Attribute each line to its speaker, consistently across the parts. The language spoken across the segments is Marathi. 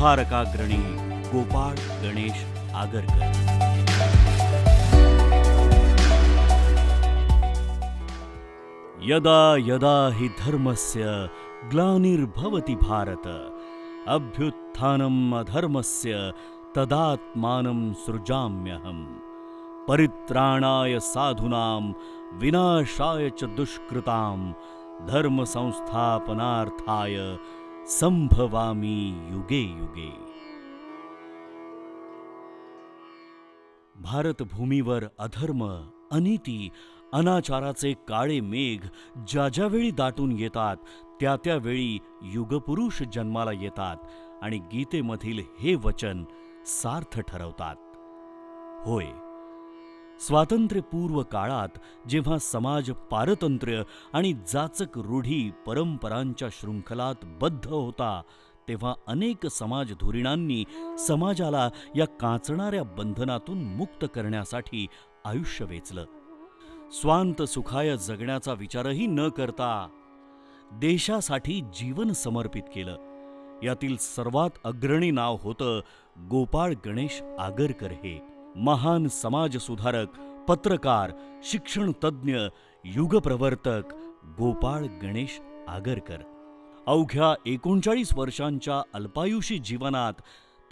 Speaker 1: सुधारकाग्रणी गोपाळ गणेश आगरकर. यदा यदा हि धर्मस्य ग्लानिर्भवति भारत अभ्युत्थानम् अधर्मस्य तदात्मानं सृजाम्यहम्. परित्राणाय साधूनां विनाशाय च दुष्कृतां धर्म संस्थापनार्थाय संभवामि युगे युगे. भारत भूमीवर अधर्म, अनीती, अनाचाराचे काळे मेघ ज्या ज्यावेळी दाटून येतात त्या त्यावेळी युगपुरुष जन्माला येतात आणि गीतेमधील हे वचन सार्थ ठरवतात. होय, स्वातंत्र्यपूर्व काळात जेव्हा समाज पारतंत्र्य आणि जाचक रूढी परंपरांच्या शृंखलात बद्ध होता, तेव्हा अनेक समाजधुरीणांनी समाजाला या कांचणाऱ्या बंधनातून मुक्त करण्यासाठी आयुष्य वेचलं. स्वांत सुखाय जगण्याचा विचारही न करता देशासाठी जीवन समर्पित केलं. यातील सर्वात अग्रणी नाव होतं गोपाळ गणेश आगरकर. हे महान समाजसुधारक, पत्रकार, शिक्षणतज्ज्ञ, युगप्रवर्तक गोपाळ गणेश आगरकर अवघ्या 39 वर्षांच्या अल्पायुषी जीवनात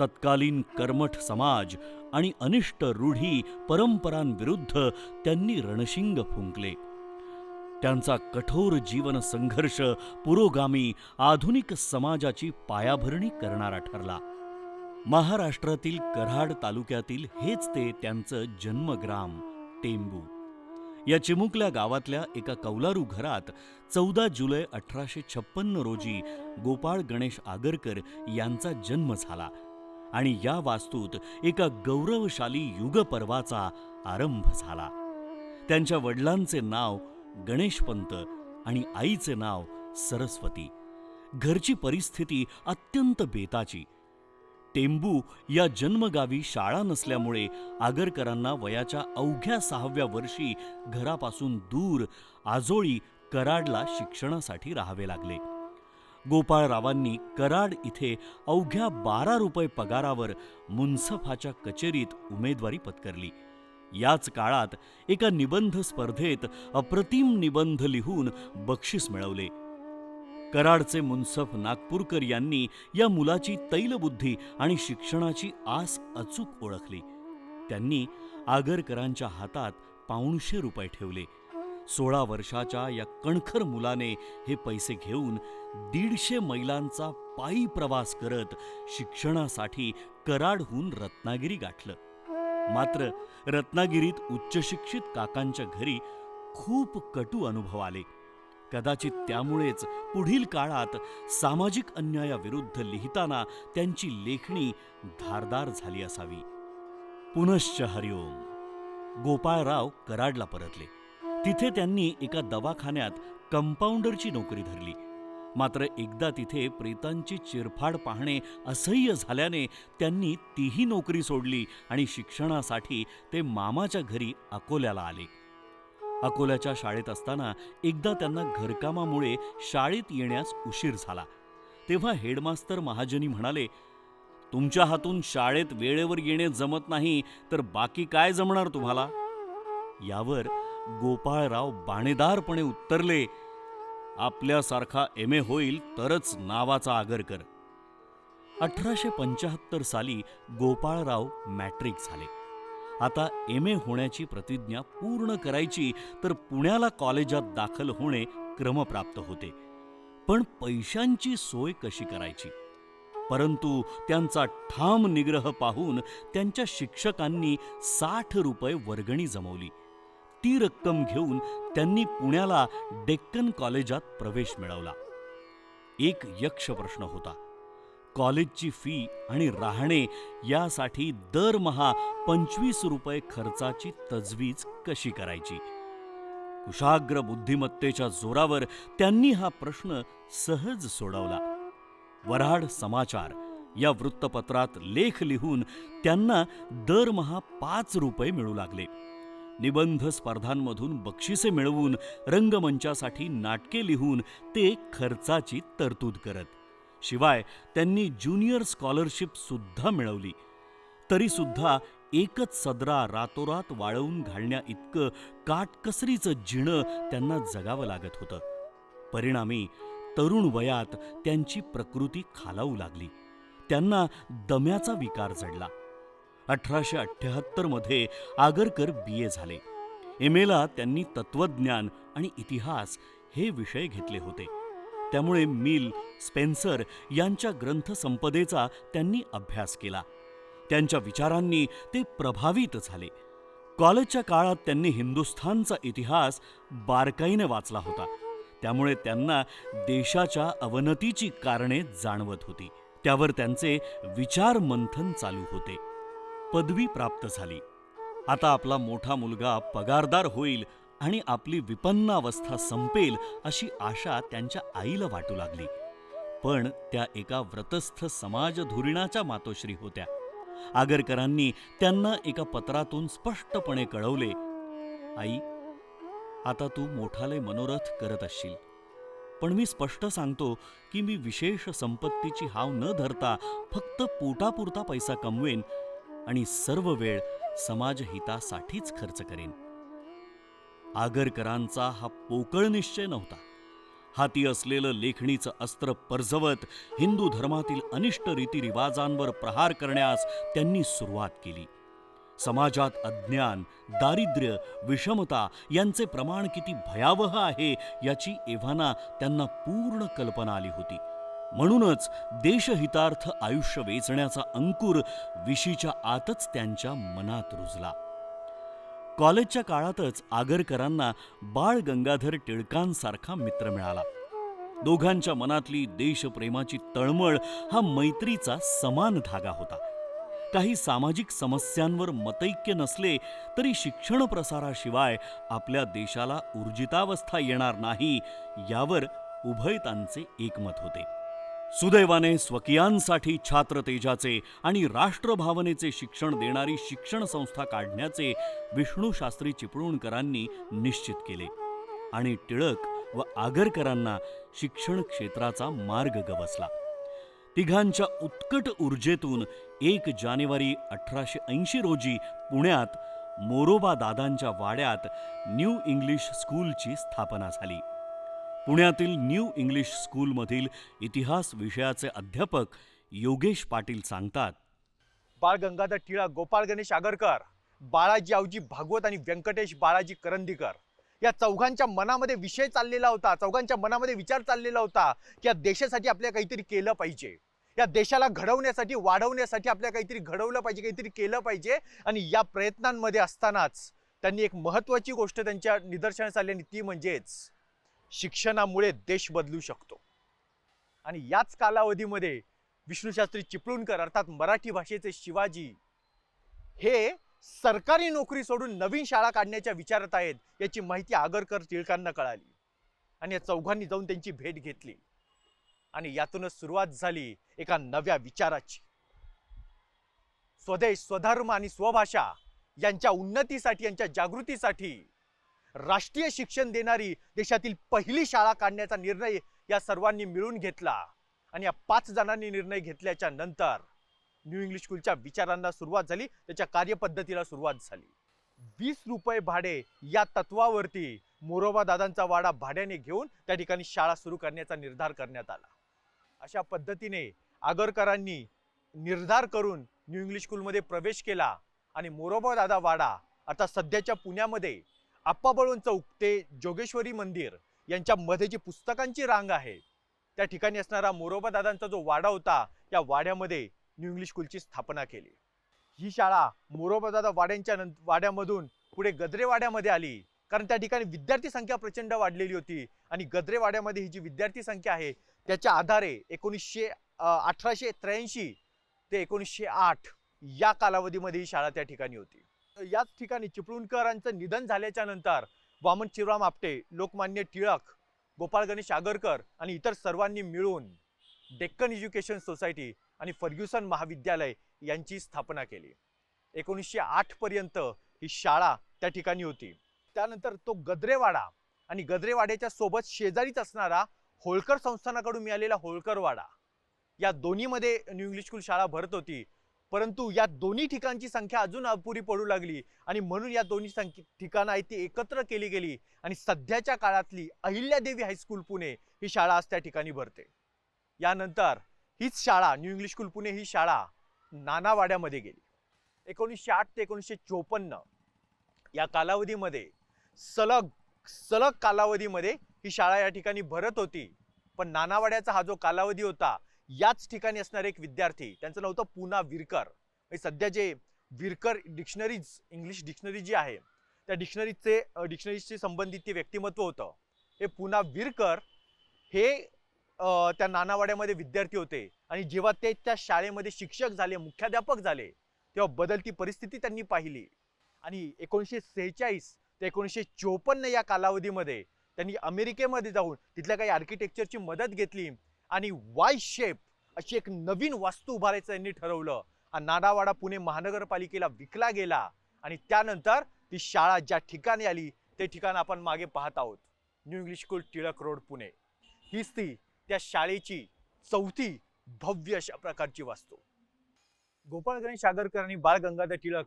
Speaker 1: तत्कालीन कर्मठ समाज आणि अनिष्ट रूढी परंपरांविरुद्ध त्यांनी रणशिंग फुंकले. त्यांचा कठोर जीवन संघर्ष पुरोगामी आधुनिक समाजाची पायाभरणी करणारा ठरला. महाराष्ट्रातील कराड तालुक्यातील हेच ते त्यांचं जन्मग्राम टेंबू. या चिमुकल्या गावातल्या एका कौलारू घरात 14 जुलै 1856 रोजी गोपाळ गणेश आगरकर यांचा जन्म झाला आणि या वास्तूत एका गौरवशाली युगपर्वाचा आरंभ झाला. त्यांच्या वडिलांचे नाव गणेशपंत आणि आईचे नाव सरस्वती. घरची परिस्थिती अत्यंत बेताची. टेंबू या जन्मगावी शाळा नसल्यामुळे आगरकरांना वयाच्या अवघ्या 6व्या वर्षी घरापासून दूर आजोळी कराडला शिक्षणासाठी राहावे लागले. गोपाळरावांनी कराड इथे अवघ्या 12 रुपये पगारावर मुन्सफाच्या कचेरीत उमेदवारी पत्करली. याच काळात एका निबंध स्पर्धेत अप्रतिम निबंध लिहून बक्षीस मिळवले. कराडचे मुन्सफ नागपूरकर यांनी या मुलाची तैलबुद्धी आणि शिक्षणाची आस अचूक ओळखली. त्यांनी आगरकरांच्या हातात 500 रुपये ठेवले. 16 वर्षाच्या या कणखर मुलाने हे पैसे घेऊन 150 मैलांचा पायी प्रवास करत शिक्षणासाठी कराडहून रत्नागिरी गाठलं. मात्र रत्नागिरीत उच्चशिक्षित काकांच्या घरी खूप कटू अनुभव आले. कदाचित त्यामुळेच पुढील काळात सामाजिक अन्यायाविरुद्ध लिहिताना त्यांची लेखणी धारदार झाली असावी. पुनश्च हरिओम. गोपाळराव कराडला परतले. तिथे त्यांनी एका दवाखान्यात कंपाऊंडरची नोकरी धरली. मात्र एकदा तिथे प्रेतांची चिरफाड पाहणे असह्य झाल्याने त्यांनी तीही नोकरी सोडली आणि शिक्षणासाठी ते मामाच्या घरी अकोल्याला आले. अकोल्याच्या शाळेत असताना एकदा त्यांना घरकामामुळे शाळेत येण्यास उशीर झाला. तेव्हा हेडमास्तर महाजनी म्हणाले, तुमच्या हातून शाळेत वेळेवर येणे जमत नाही तर बाकी काय जमणार तुम्हाला? यावर गोपाळराव बाणेदारपणे उत्तरले, आपल्यासारखा MA होईल तरच नावाचा आगरकर. 1875 साली गोपाळराव मॅट्रिक झाले. आता MA होण्याची प्रतिज्ञा पूर्ण करायची तर पुण्याला कॉलेजात दाखल होणे क्रमप्राप्त होते. पण पैशांची सोय कशी करायची? परंतु त्यांचा ठाम निग्रह पाहून त्यांच्या शिक्षकांनी 60 रुपये वर्गणी जमवली. ती रक्कम घेऊन त्यांनी पुण्याला डेक्कन कॉलेजात प्रवेश मिळवला. एक यक्ष प्रश्न होता. कॉलेजची फी आणि राहणे यासाठी दरमहा 25 रुपये खर्चाची तजवीज कशी करायची? कुशाग्र बुद्धिमत्तेच्या जोरावर त्यांनी हा प्रश्न सहज सोडवला. वऱ्हाड समाचार या वृत्तपत्रात लेख लिहून त्यांना दरमहा 5 रुपये मिळू लागले. निबंध स्पर्धांमधून बक्षिसे मिळवून रंगमंचासाठी नाटके लिहून ते खर्चाची तरतूद करत. शिवाय त्यांनी ज्युनियर स्कॉलरशिप सुद्धा मिळवली. तरी सुद्धा एकच सदरा रातोरात वाळवून घालण्या इतकं काटकसरीचं जिणं त्यांना जगावं लागत होतं. परिणामी तरुण वयात त्यांची प्रकृती खालावू लागली. त्यांना दम्याचा विकार जडला. 1878 मध्ये आगरकर BA झाले. MA त्यांनी तत्वज्ञान आणि इतिहास हे विषय घेतले होते. त्यामुळे मिल, स्पेन्सर यांच्या ग्रंथसंपदेचा त्यांनी अभ्यास केला. त्यांच्या विचारांनी ते प्रभावित झाले. कॉलेजच्या काळात त्यांनी हिंदुस्थानचा इतिहास बारकाईने वाचला होता. त्यामुळे त्यांना देशाच्या अवनतीची कारणे जाणवत होती. त्यावर त्यांचे विचार मंथन चालू होते. पदवी प्राप्त झाली. आता आपला मोठा मुलगा पगारदार होईल आणि आपली विपन्नावस्था संपेल अशी आशा त्यांच्या आईला वाटू लागली. पण त्या एका व्रतस्थ समाजधुरीणाच्या मातोश्री होत्या. आगरकरांनी त्यांना एका पत्रातून स्पष्टपणे कळवले, आई, आता तू मोठाले मनोरथ करत असशील, पण मी स्पष्ट सांगतो की मी विशेष संपत्तीची हाव न धरता फक्त पोटापुरता पैसा कमवेन आणि सर्व वेळ समाजहितासाठीच खर्च करेन. आगरकरांचा हा पोकळ निश्चय नव्हता. हाती असलेलं लेखणीचं अस्त्र परजवत हिंदू धर्मातील अनिष्ट रीतिरिवाजांवर प्रहार करण्यास त्यांनी सुरुवात केली. समाजात अज्ञान, दारिद्र्य, विषमता यांचे प्रमाण किती भयावह आहे याची एव्हाना त्यांना पूर्ण कल्पना आली होती. म्हणूनच देशहितार्थ आयुष्य वेचण्याचा अंकुर विशीच्या आतच त्यांच्या मनात रुजला. कॉलेजच्या काळातच आगरकरांना बाळ गंगाधर टिळकांसारखा मित्र मिळाला. दोघांच्या मनातली देशप्रेमाची तळमळ हा मैत्रीचा समान धागा होता. काही सामाजिक समस्यांवर मतैक्य नसले तरी शिक्षण प्रसाराशिवाय आपल्या देशाला ऊर्जितावस्था येणार नाही यावर उभयतांचे एकमत होते. सुदैवाने स्वकीयांसाठी छात्र तेजाचे आणि राष्ट्रभावनेचे शिक्षण देणारी शिक्षण संस्था काढण्याचे विष्णूशास्त्री चिपळूणकरांनी निश्चित केले आणि टिळक व आगरकरांना शिक्षण क्षेत्राचा मार्ग गवसला. तिघांच्या उत्कट ऊर्जेतून 1 जानेवारी 1880 रोजी पुण्यात मोरोबा दादांच्या वाड्यात न्यू इंग्लिश स्कूलची स्थापना झाली. पुण्यातील न्यू इंग्लिश स्कूलमधील इतिहास विषयाचे अध्यापक योगेश पाटील सांगतात,
Speaker 2: बाळ गंगाधर टिळक, गोपाळ गणेश आगरकर, बाळाजी आवजी भागवत आणि व्यंकटेश बाळाजी करंदीकर या चौघांच्या मनामध्ये विषय चाललेला होता. चौघांच्या मनामध्ये विचार चाललेला होता की या देशासाठी आपल्याला काहीतरी केलं पाहिजे, या देशाला घडवण्यासाठी, वाढवण्यासाठी आपल्याला काहीतरी घडवलं पाहिजे, काहीतरी केलं पाहिजे. आणि या प्रयत्नांमध्ये असतानाच त्यांनी एक महत्त्वाची गोष्ट त्यांच्या निदर्शनास आली आणि ती म्हणजेच शिक्षणामुळे देश बदलू शकतो. आणि याच कालावधीमध्ये विष्णूशास्त्री चिपळूणकर अर्थात मराठी भाषेचे शिवाजी हे सरकारी नोकरी सोडून नवीन शाळा काढण्याच्या विचारात आहेत याची माहिती आगरकर टिळकांना कळाली. आणि या चौघांनी जाऊन त्यांची भेट घेतली आणि यातूनच सुरुवात झाली एका नव्या विचाराची. स्वदेश, स्वधर्म आणि स्वभाषा यांच्या उन्नतीसाठी, यांच्या जागृतीसाठी राष्ट्रीय शिक्षण देणारी देशातील पहिली शाळा काढण्याचा निर्णय या सर्वांनी मिळून घेतला. आणि या 5 जणांनी निर्णय घेतल्याच्या नंतर न्यू इंग्लिश स्कूलच्या विचारांना सुरुवात झाली, त्याच्या कार्यपद्धतीला सुरुवात झाली. 20 रुपये भाडे या तत्वावरती मोरोबा दादांचा वाडा भाड्याने घेऊन त्या ठिकाणी शाळा सुरू करण्याचा निर्धार करण्यात आला. अशा पद्धतीने आगरकरांनी निर्धार करून न्यू इंग्लिश स्कूलमध्ये प्रवेश केला आणि मोरोबा दादा वाडा आता सध्याच्या पुण्यामध्ये आप्पा बळवंत चौक ते जोगेश्वरी मंदिर यांच्या मध्ये जी पुस्तकांची रांग आहे त्या ठिकाणी असणारा मोरोबा दादांचा जो वाडा होता, या वाड्यामध्ये न्यू इंग्लिश स्कूलची स्थापना केली. ही शाळा मोरोबा दादा वाड्यामधून पुढे गद्रे वाड्यामध्ये आली, कारण त्या ठिकाणी विद्यार्थी संख्या प्रचंड वाढलेली होती. आणि गद्रे वाड्यामध्ये ही जी विद्यार्थी संख्या आहे त्याच्या आधारे 1883 ते 1908 या कालावधीमध्ये ही शाळा त्या ठिकाणी होती. याच ठिकाणी चिपळूणकरांचं निधन झाल्याच्या नंतर वामन शिवराम आपटे, लोकमान्य टिळक, गोपाळ गणेश आगरकर आणि इतर सर्वांनी मिळून डेक्कन एज्युकेशन सोसायटी आणि फर्ग्युसन महाविद्यालय यांची स्थापना केली. 1908 पर्यंत ही शाळा त्या ठिकाणी होती. त्यानंतर तो गद्रेवाडा आणि गद्रेवाड्याच्या सोबत शेजारीच असणारा होळकर संस्थानाकडून मिळालेला होळकर वाडा या दोन्हीमध्ये न्यू इंग्लिश स्कूल शाळा भरत होती, परंतु या दोन्ही ठिकाणची संख्या अजून अपुरी पडू लागली आणि म्हणून या दोन्ही ठिकाणं आहेत ती एकत्र केली गेली आणि सध्याच्या काळातली अहिल्यादेवी हायस्कूल पुणे ही शाळा आज त्या ठिकाणी भरते. यानंतर हीच शाळा न्यू इंग्लिश स्कूल पुणे ही शाळा नानावाड्यामध्ये गेली. 1908 ते 1954 या कालावधीमध्ये सलग सलग कालावधीमध्ये ही शाळा या ठिकाणी भरत होती. पण नानावाड्याचा हा जो कालावधी होता, याच ठिकाणी असणारे एक विद्यार्थी, त्यांचं नाव होतं पुना विरकर. सध्या जे विरकर डिक्शनरीज, इंग्लिश डिक्शनरी जी आहे त्या डिक्शनरीशी संबंधित ते व्यक्तिमत्व होतं. हे पुना विरकर हे त्या नानावाड्यामध्ये विद्यार्थी होते आणि जेव्हा ते त्या शाळेमध्ये शिक्षक झाले, मुख्याध्यापक झाले, तेव्हा बदलती परिस्थिती त्यांनी पाहिली आणि 1946 ते 1954 या कालावधीमध्ये त्यांनी अमेरिकेमध्ये जाऊन तिथल्या काही आर्किटेक्चरची मदत घेतली आणि वाय शेप अशी एक नवीन वास्तू उभारायचं त्यांनी ठरवलं. नानावाडा पुणे महानगरपालिकेला विकला गेला आणि त्यानंतर ती शाळा ज्या ठिकाणी आली ते ठिकाण आपण मागे पाहत आहोत, new English school Tilak road Pune. हीच ती त्या शाळेची चौथी भव्य अशा प्रकारची वास्तू. गोपाळ गणेश आगरकर आणि बाळ गंगाधर टिळक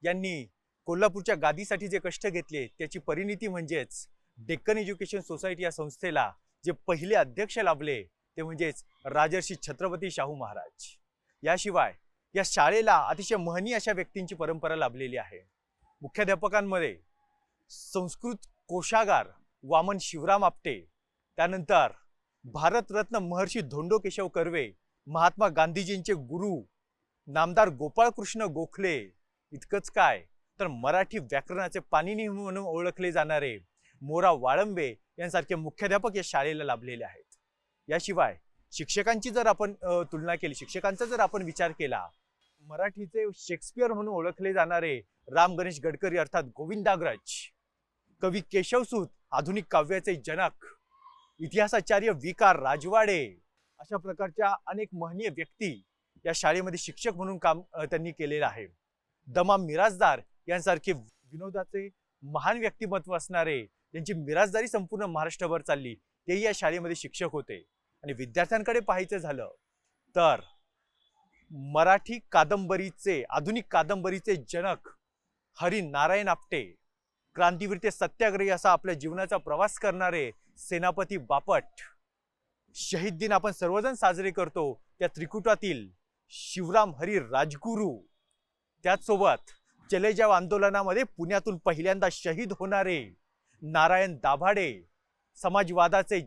Speaker 2: यांनी कोल्हापूरच्या गादीसाठी जे कष्ट घेतले त्याची परिणिती म्हणजेच डेक्कन एज्युकेशन सोसायटी या संस्थेला जे पहिले अध्यक्ष लाभले ते म्हणजेच राजर्षी छत्रपती शाहू महाराज. याशिवाय या शाळेला अतिशय महनीय अशा व्यक्तींची परंपरा लाभलेली आहे. मुख्याध्यापकांमध्ये संस्कृत कोशागार वामन शिवराम आपटे, त्यानंतर भारतरत्न महर्षी धोंडो केशव कर्वे, महात्मा गांधीजींचे गुरु नामदार गोपाळकृष्ण गोखले, इतकंच काय तर मराठी व्याकरणाचे पाणिनी म्हणून ओळखले जाणारे मोरा वाळंबे यांसारखे मुख्याध्यापक या शाळेला लाभलेले आहेत. याशिवाय शिक्षकांची जर आपण तुलना केली, शिक्षकांचा जर आपण विचार केला, मराठीचे शेक्सपियर म्हणून ओळखले जाणारे राम गणेश गडकरी अर्थात गोविंदाग्रज, कवी केशवसूत आधुनिक काव्याचे जनक, इतिहासाचार्य विकार राजवाडे, अशा प्रकारच्या अनेक महनीय व्यक्ती या शाळेमध्ये शिक्षक म्हणून काम त्यांनी केलेलं आहे. दमाम मिराजदार यांसारखे विनोदाचे महान व्यक्तिमत्व असणारे, त्यांची मिराजदारी संपूर्ण महाराष्ट्रभर चालली, तेही या शाळेमध्ये शिक्षक होते. आणि विद्यार्थ्यांकडे पाहायचं झालं तर मराठी कादंबरीचे, आधुनिक कादंबरीचे जनक हरी नारायण आपटे, क्रांतीवीर ते सत्याग्रही असा आपल्या जीवनाचा प्रवास करणारे सेनापती बापट, शहीद दिन आपण सर्वजण साजरे करतो त्या त्रिकुटातील शिवराम हरी राजगुरू, त्याचसोबत चले जाव आंदोलनामध्ये पुण्यातून पहिल्यांदा शहीद होणारे नारायण दाभाडे, समाजवादाचे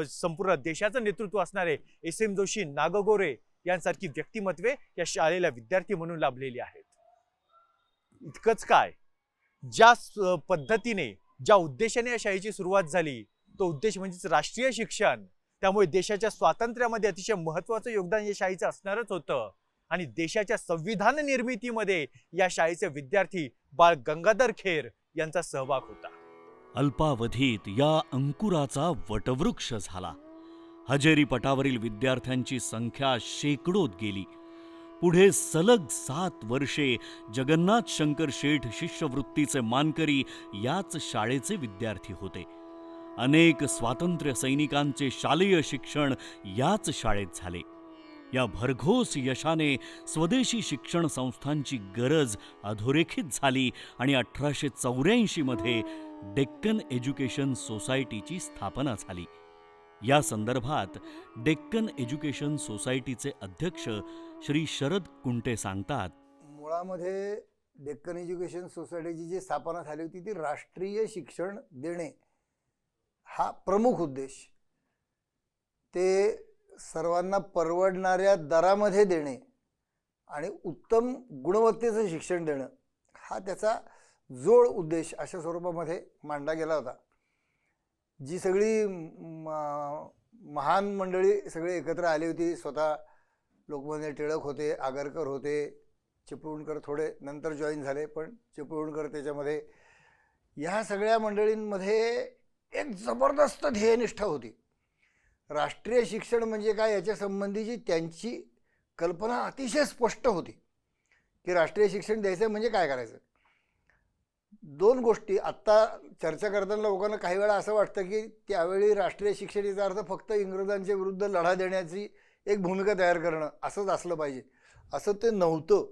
Speaker 2: संपूर्ण देशाचं नेतृत्व असणारे एस.एम. जोशी, नागगोरे यांसारखी व्यक्तिमत्वे या शाळेला विद्यार्थी म्हणून लाभलेली आहेत. इतकंच काय, ज्या पद्धतीने, ज्या उद्देशाने या शाळेची सुरुवात झाली तो उद्देश म्हणजेच राष्ट्रीय शिक्षण, त्यामुळे देशाच्या स्वातंत्र्यामध्ये अतिशय महत्त्वाचं योगदान या शाळेचं असणारच होतं. आणि देशाच्या संविधान निर्मितीमध्ये या शाळेचे विद्यार्थी बाळ गंगाधर खेर यांचा सहभाग होता.
Speaker 1: अल्पावधीत या अंकुराचा वटवृक्ष झाला. हजेरी पटावरील विद्यार्थ्यांची संख्या शेकडोत गेली. पुढे सलग 7 वर्षे जगन्नाथ शंकर शेठ शिष्यवृत्तीचे मानकरी याच शाळेचे विद्यार्थी होते. अनेक स्वातंत्र्य सैनिकांचे शालेय शिक्षण याच शाळेत झाले. या भरघोस यशाने स्वदेशी शिक्षण संस्थांची गरज अधोरेखित झाली आणि 1884 मध्ये डेक्कन एज्युकेशन सोसायटीची स्थापना झाली. या संदर्भात डेक्कन एज्युकेशन सोसायटीचे अध्यक्ष श्री शरद कुंटे सांगतात,
Speaker 3: मुळामध्ये डेक्कन एज्युकेशन सोसायटीची जी स्थापना झाली होती ती राष्ट्रीय शिक्षण देणे हा प्रमुख उद्देश, ते सर्वांना परवडणाऱ्या दरामध्ये देणे आणि उत्तम गुणवत्तेचं शिक्षण देणं हा त्याचा जोड उद्देश अशा स्वरूपामध्ये मांडला गेला होता. जी सगळी महान मंडळी सगळी एकत्र आली होती, स्वतः लोकमान्य टिळक होते, आगरकर होते, चिपळूणकर थोडे नंतर जॉईन झाले, पण चिपळूणकर त्याच्यामध्ये, ह्या सगळ्या मंडळींमध्ये एक जबरदस्त ध्येयनिष्ठा होती. राष्ट्रीय शिक्षण म्हणजे काय याच्या संबंधीची त्यांची कल्पना अतिशय स्पष्ट होती की राष्ट्रीय शिक्षण द्यायचं म्हणजे काय करायचं. 2 गोष्टी आत्ता चर्चा करताना लोकांना काही वेळा असं वाटतं की त्यावेळी राष्ट्रीय शिक्षण याचा अर्थ फक्त इंग्रजांच्या विरुद्ध लढा देण्याची एक भूमिका तयार करणं असंच असलं पाहिजे, असं ते नव्हतं.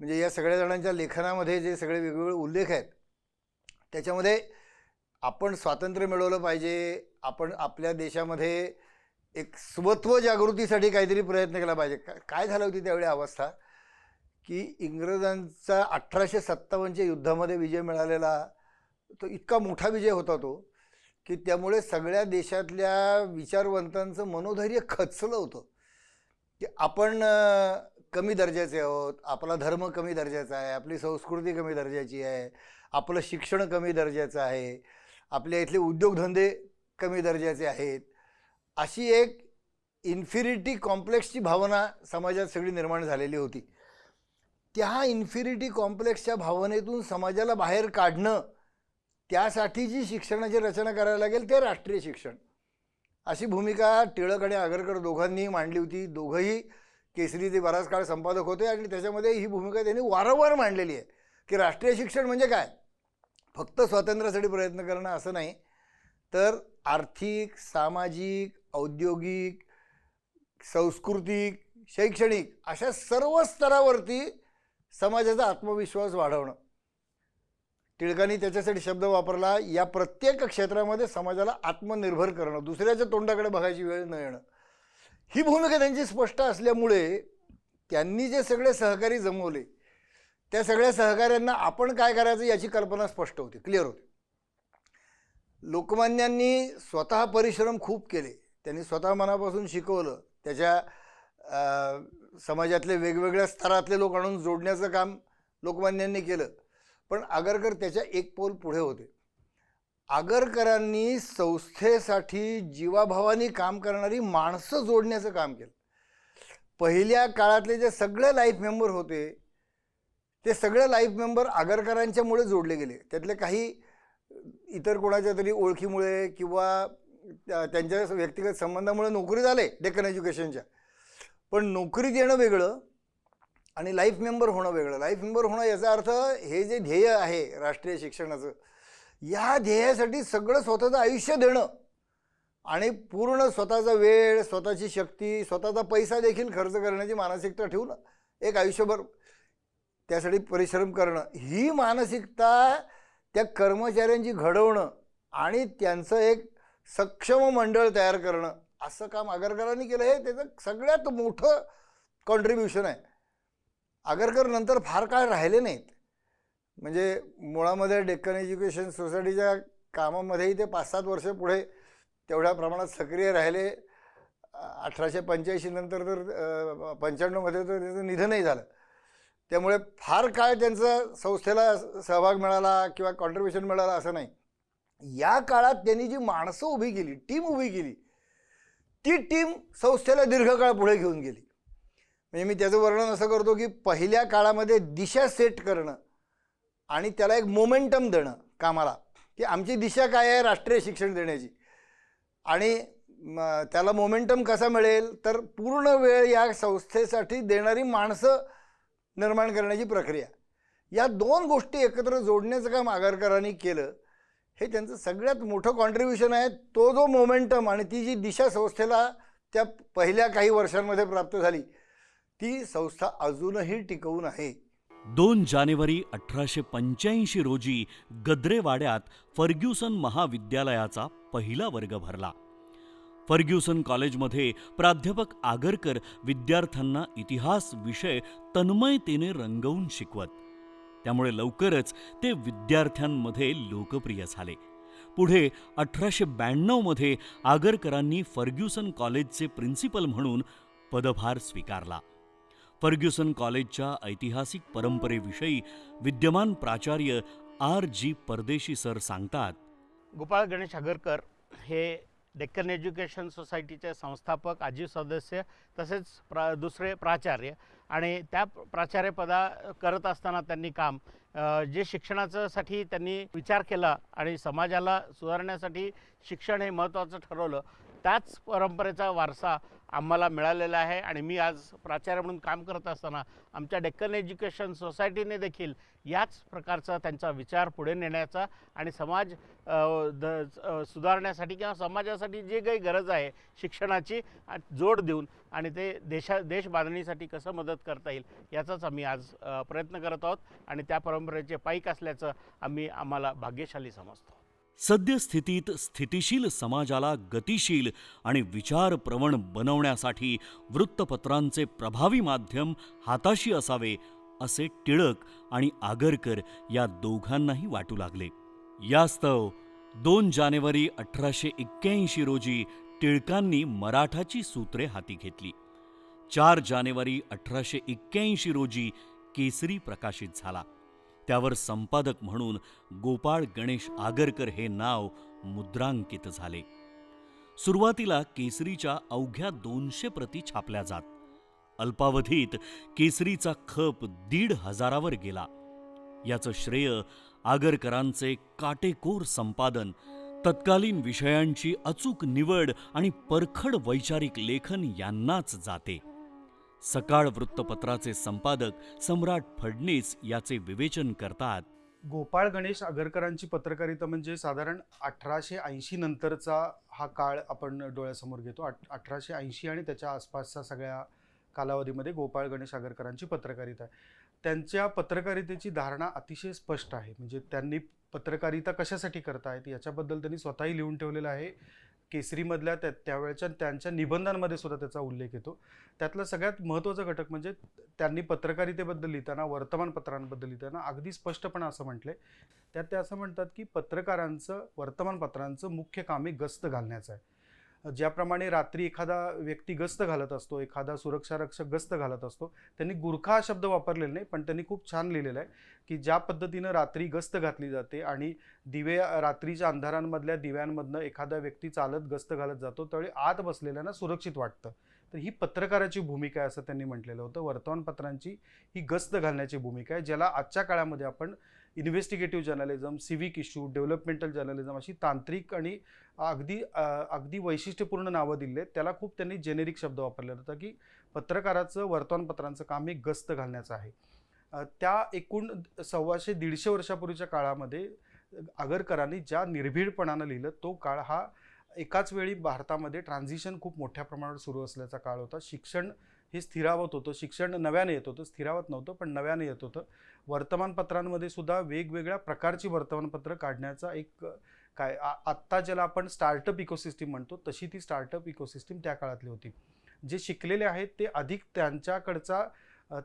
Speaker 3: म्हणजे या सगळ्या जणांच्या लेखनामध्ये जे सगळे वेगवेगळे उल्लेख आहेत त्याच्यामध्ये आपण स्वातंत्र्य मिळवलं पाहिजे, आपण आपल्या देशामध्ये एक स्वत्व जागृतीसाठी काहीतरी प्रयत्न केला पाहिजे. काय झालं होती त्यावेळी अवस्था की इंग्रजांचा 1857च्या युद्धामध्ये विजय मिळालेला तो इतका मोठा विजय होता तो की त्यामुळे सगळ्या देशातल्या विचारवंतांचं मनोधैर्य खचलं होतं की आपण कमी दर्जाचे आहोत, आपला धर्म कमी दर्जाचा आहे, आपली संस्कृती कमी दर्जाची आहे, आपलं शिक्षण कमी दर्जाचं आहे, आपल्या इथले उद्योगधंदे कमी दर्जाचे आहेत. अशी एक इन्फिरिटी कॉम्प्लेक्सची भावना समाजात सगळी निर्माण झालेली होती. त्या इन्फिरिटी कॉम्प्लेक्सच्या भावनेतून समाजाला बाहेर काढणं, त्यासाठी जी शिक्षणाची रचना करायला लागेल ते राष्ट्रीय शिक्षण, अशी भूमिका टिळक आणि आगरकर दोघांनीही मांडली होती. दोघंही केसरीचे बराच काळ संपादक होते आणि त्याच्यामध्ये ही भूमिका त्यांनी वारंवार मांडलेली आहे की राष्ट्रीय शिक्षण म्हणजे काय, फक्त स्वातंत्र्यासाठी प्रयत्न करणं असं नाही, तर आर्थिक, सामाजिक, औद्योगिक, सांस्कृतिक, शैक्षणिक अशा सर्व स्तरावरती समाजाचा आत्मविश्वास वाढवणं. टिळकांनी त्याच्यासाठी शब्द वापरला, या प्रत्येक क्षेत्रामध्ये समाजाला आत्मनिर्भर करणं, दुसऱ्याच्या तोंडाकडे बघायची वेळ न येणं. ही भूमिका त्यांची स्पष्ट असल्यामुळे त्यांनी जे सगळे सहकारी जमवले त्या सगळ्या सहकाऱ्यांना आपण काय करायचं याची कल्पना स्पष्ट होती, क्लिअर होती. लोकमान्यांनी स्वतः परिश्रम खूप केले, त्यांनी स्वतः मनापासून शिकवलं, त्याच्या समाजातले वेगवेगळ्या स्तरातले लोक आणून जोडण्याचं काम लोकमान्यांनी केलं. पण आगरकर त्याच्या एक पाऊल पुढे होते. आगरकरांनी संस्थेसाठी जीवाभावानी काम करणारी माणसं जोडण्याचं काम केलं. पहिल्या काळातले जे सगळे लाईफ मेंबर होते ते सगळे लाईफ मेंबर आगरकरांच्यामुळे जोडले गेले. त्यातले काही इतर कोणाच्या तरी ओळखीमुळे किंवा त्यांच्या व्यक्तिगत संबंधामुळे नोकरी झाले डेक्कन एज्युकेशनच्या, पण नोकरी देणं वेगळं आणि लाईफ मेंबर होणं वेगळं. लाईफ मेंबर होणं याचा अर्थ हे जे ध्येय आहे राष्ट्रीय शिक्षणाचं, या ध्येयासाठी सगळं स्वतःचं आयुष्य देणं आणि पूर्ण स्वतःचा वेळ, स्वतःची शक्ती, स्वतःचा पैसा देखील खर्च करण्याची मानसिकता ठेवून एक आयुष्यभर त्यासाठी परिश्रम करणं, ही मानसिकता त्या कर्मचाऱ्यांची घडवणं आणि त्यांचं एक सक्षम मंडळ तयार करणं, असं काम आगरकरांनी केलं. हे त्याचं सगळ्यात मोठं कॉन्ट्रीब्युशन आहे. आगरकर नंतर फार काळ राहिले नाहीत. म्हणजे मुळामध्ये डेक्कन एज्युकेशन सोसायटीच्या कामामध्येही ते 5-7 वर्ष पुढे तेवढ्या प्रमाणात सक्रिय राहिले. 1885 नंतर तर 95मध्ये तर त्याचं निधनही झालं. त्यामुळे फार काळ त्यांचं संस्थेला सहभाग मिळाला किंवा कॉन्ट्रीब्युशन मिळालं असं नाही. या काळात त्यांनी जी माणसं उभी केली, टीम उभी केली, ती टीम संस्थेला दीर्घकाळ पुढे घेऊन गेली. म्हणजे मी त्याचं वर्णन असं करतो की पहिल्या काळामध्ये दिशा सेट करणं आणि त्याला एक मोमेंटम देणं कामाला, की आमची दिशा काय आहे राष्ट्रीय शिक्षण देण्याची, आणि त्याला मोमेंटम कसा मिळेल तर पूर्ण वेळ या संस्थेसाठी देणारी माणसं निर्माण करण्याची प्रक्रिया, या दोन गोष्टी एकत्र जोडण्याचं काम आगरकरांनी केलं. हे त्यांचं सगळ्यात मोठं कॉन्ट्रीब्युशन आहे. तो जो मोमेंटम आणि ती जी दिशा संस्थेला त्या पहिल्या काही वर्षांमध्ये प्राप्त झाली, ती संस्था अजूनही टिकवून आहे.
Speaker 1: 2 जानेवारी 1885 रोजी गद्रेवाड्यात फर्ग्युसन महाविद्यालयाचा पहिला वर्ग भरला. फर्ग्युसन कॉलेजमध्ये प्राध्यापक आगरकर विद्यार्थ्यांना इतिहास विषय तन्मयतेने रंगवून शिकवत. त्यामुळे लवकरच ते विद्यार्थ्यांमध्ये लोकप्रिय झाले. पुढे 1892मध्ये आगरकरांनी फर्ग्युसन कॉलेजचे प्रिन्सिपल म्हणून पदभार स्वीकारला. फर्ग्युसन कॉलेजच्या ऐतिहासिक परंपरेविषयी विद्यमान प्राचार्य R.G. परदेशी सर सांगतात.
Speaker 4: गोपाळ गणेश आगरकर हे डेक्कन एज्युकेशन सोसायटीचे संस्थापक, आजीव सदस्य, तसेच दुसरे प्राचार्य, आणि त्या प्राचार्यपदा करत असताना त्यांनी काम जे शिक्षणासाठी त्यांनी विचार केला आणि समाजाला सुधारण्यासाठी शिक्षण हे महत्त्वाचं ठरवलं, त्याच परंपरेचा वारसा आम्हाला मिळालेलं आहे आणि मी आज प्राचार्य म्हणून काम करत असताना आमच्या डेक्कन एज्युकेशन सोसायटीने देखील याच प्रकारचा त्यांचा विचार पुढे नेण्याचा आणि समाज सुधारण्यासाठी किंवा समाजासाठी जे काही गरज आहे शिक्षणाची जोड देऊन आणि ते देश बांधणीसाठी कसं मदत करता येईल याचाच आम्ही आज प्रयत्न करत आहोत आणि त्या परंपरेचे पाईक असल्याचं आम्हाला भाग्यशाली समजतो.
Speaker 1: सद्यस्थितीत स्थितिशील समाजाला गतिशील आणि विचारप्रवण बनवण्यासाठी वृत्तपत्रांचे प्रभावी माध्यम हाताशी असावे असे टिळक आणि आगरकर या दोघांनाही वाटू लागले. यास्तव 2 जानेवारी 1881 रोजी टिळकांनी मराठाची सूत्रे हाती घेतली. 4 जानेवारी 1881 रोजी केसरी प्रकाशित झाला. त्यावर संपादक म्हणून गोपाळ गणेश आगरकर हे नाव मुद्रांकित झाले. सुरुवातीला केसरीच्या अवघ्या 200 प्रती छापल्या जात. अल्पावधीत केसरीचा खप 1,500वर गेला. याचं श्रेय आगरकरांचे काटेकोर संपादन, तत्कालीन विषयांची अचूक निवड आणि परखड वैचारिक लेखन यांनाच जाते. सकाळ वृत्तपत्राचे संपादक सम्राट फडणीस याचे विवेचन करतात.
Speaker 5: गोपाळ गणेश आगरकरांची पत्रकारिता म्हणजे साधारण 1880 नंतरचा हा काळ आपण डोळ्यासमोर घेतो. 1880 आणि त्याच्या आसपासच्या सगळ्या कालावधीमध्ये गोपाळ गणेश आगरकरांची पत्रकारिता आहे. त्यांच्या पत्रकारितेची धारणा अतिशय स्पष्ट आहे. म्हणजे त्यांनी पत्रकारिता कशासाठी करतायत याच्याबद्दल त्यांनी स्वतःही लिहून ठेवलेलं आहे. केसरीमधल्या त्यावेळच्या त्यांच्या निबंधांमध्ये सुद्धा त्याचा उल्लेख येतो. त्यातला सगळ्यात महत्त्वाचा घटक म्हणजे त्यांनी पत्रकारितेबद्दल लिहिताना, वर्तमानपत्रांबद्दल लिहिताना अगदी स्पष्टपणे असं म्हटलंय. त्यात ते असं म्हणतात की पत्रकारांचं, वर्तमानपत्रांचं मुख्य काम हे गस्त घालण्याचं आहे. ज्याप्रमाणे रात्री एखादा व्यक्ती गस्त घालत असतो, एखादा सुरक्षारक्षक गस्त घालत असतो, त्यांनी गुरखा हा शब्द वापरलेला नाही, पण त्यांनी खूप छान लिहिलेला आहे की ज्या पद्धतीनं रात्री गस्त घातली जाते आणि रात्रीच्या अंधारांमधल्या दिव्यांमधनं एखादा व्यक्ती चालत गस्त घालत जातो त्यावेळी आत बसलेल्यांना सुरक्षित वाटतं. तर ही पत्रकाराची भूमिका आहे असं त्यांनी म्हटलेलं होतं. वर्तमानपत्रांची ही गस्त घालण्याची भूमिका आहे, ज्याला आजच्या काळामध्ये आपण investigative journalism, civic issue, developmental journalism अशी तांत्रिक आणि अगदी वैशिष्ट्यपूर्ण नावं दिली आहेत. त्याला खूप त्यांनी जेनेरिक शब्द वापरले होता की पत्रकाराचं, वर्तमानपत्रांचं काम हे गस्त घालण्याचं आहे. त्या एकूण 125-150 वर्षापूर्वीच्या काळामध्ये आगरकरांनी ज्या निर्भीडपणानं लिहिलं तो काळ हा एकाच वेळी भारतामध्ये ट्रान्झिशन खूप मोठ्या प्रमाणावर सुरू असल्याचा काळ होता. शिक्षण हे स्थिरावत होतं, शिक्षण नव्याने येत होतं, स्थिरावत नव्हतं पण नव्याने येत होतं. वर्तमानपत्रांमध्ये सुद्धा वेगवेगळ्या प्रकारची वर्तमानपत्र काढण्याचा एक आत्ता ज्याला आपण स्टार्टअप इकोसिस्टीम म्हणतो तशी ती स्टार्टअप इकोसिस्टीम त्या काळातली होती. जे शिकलेले आहेत ते अधिक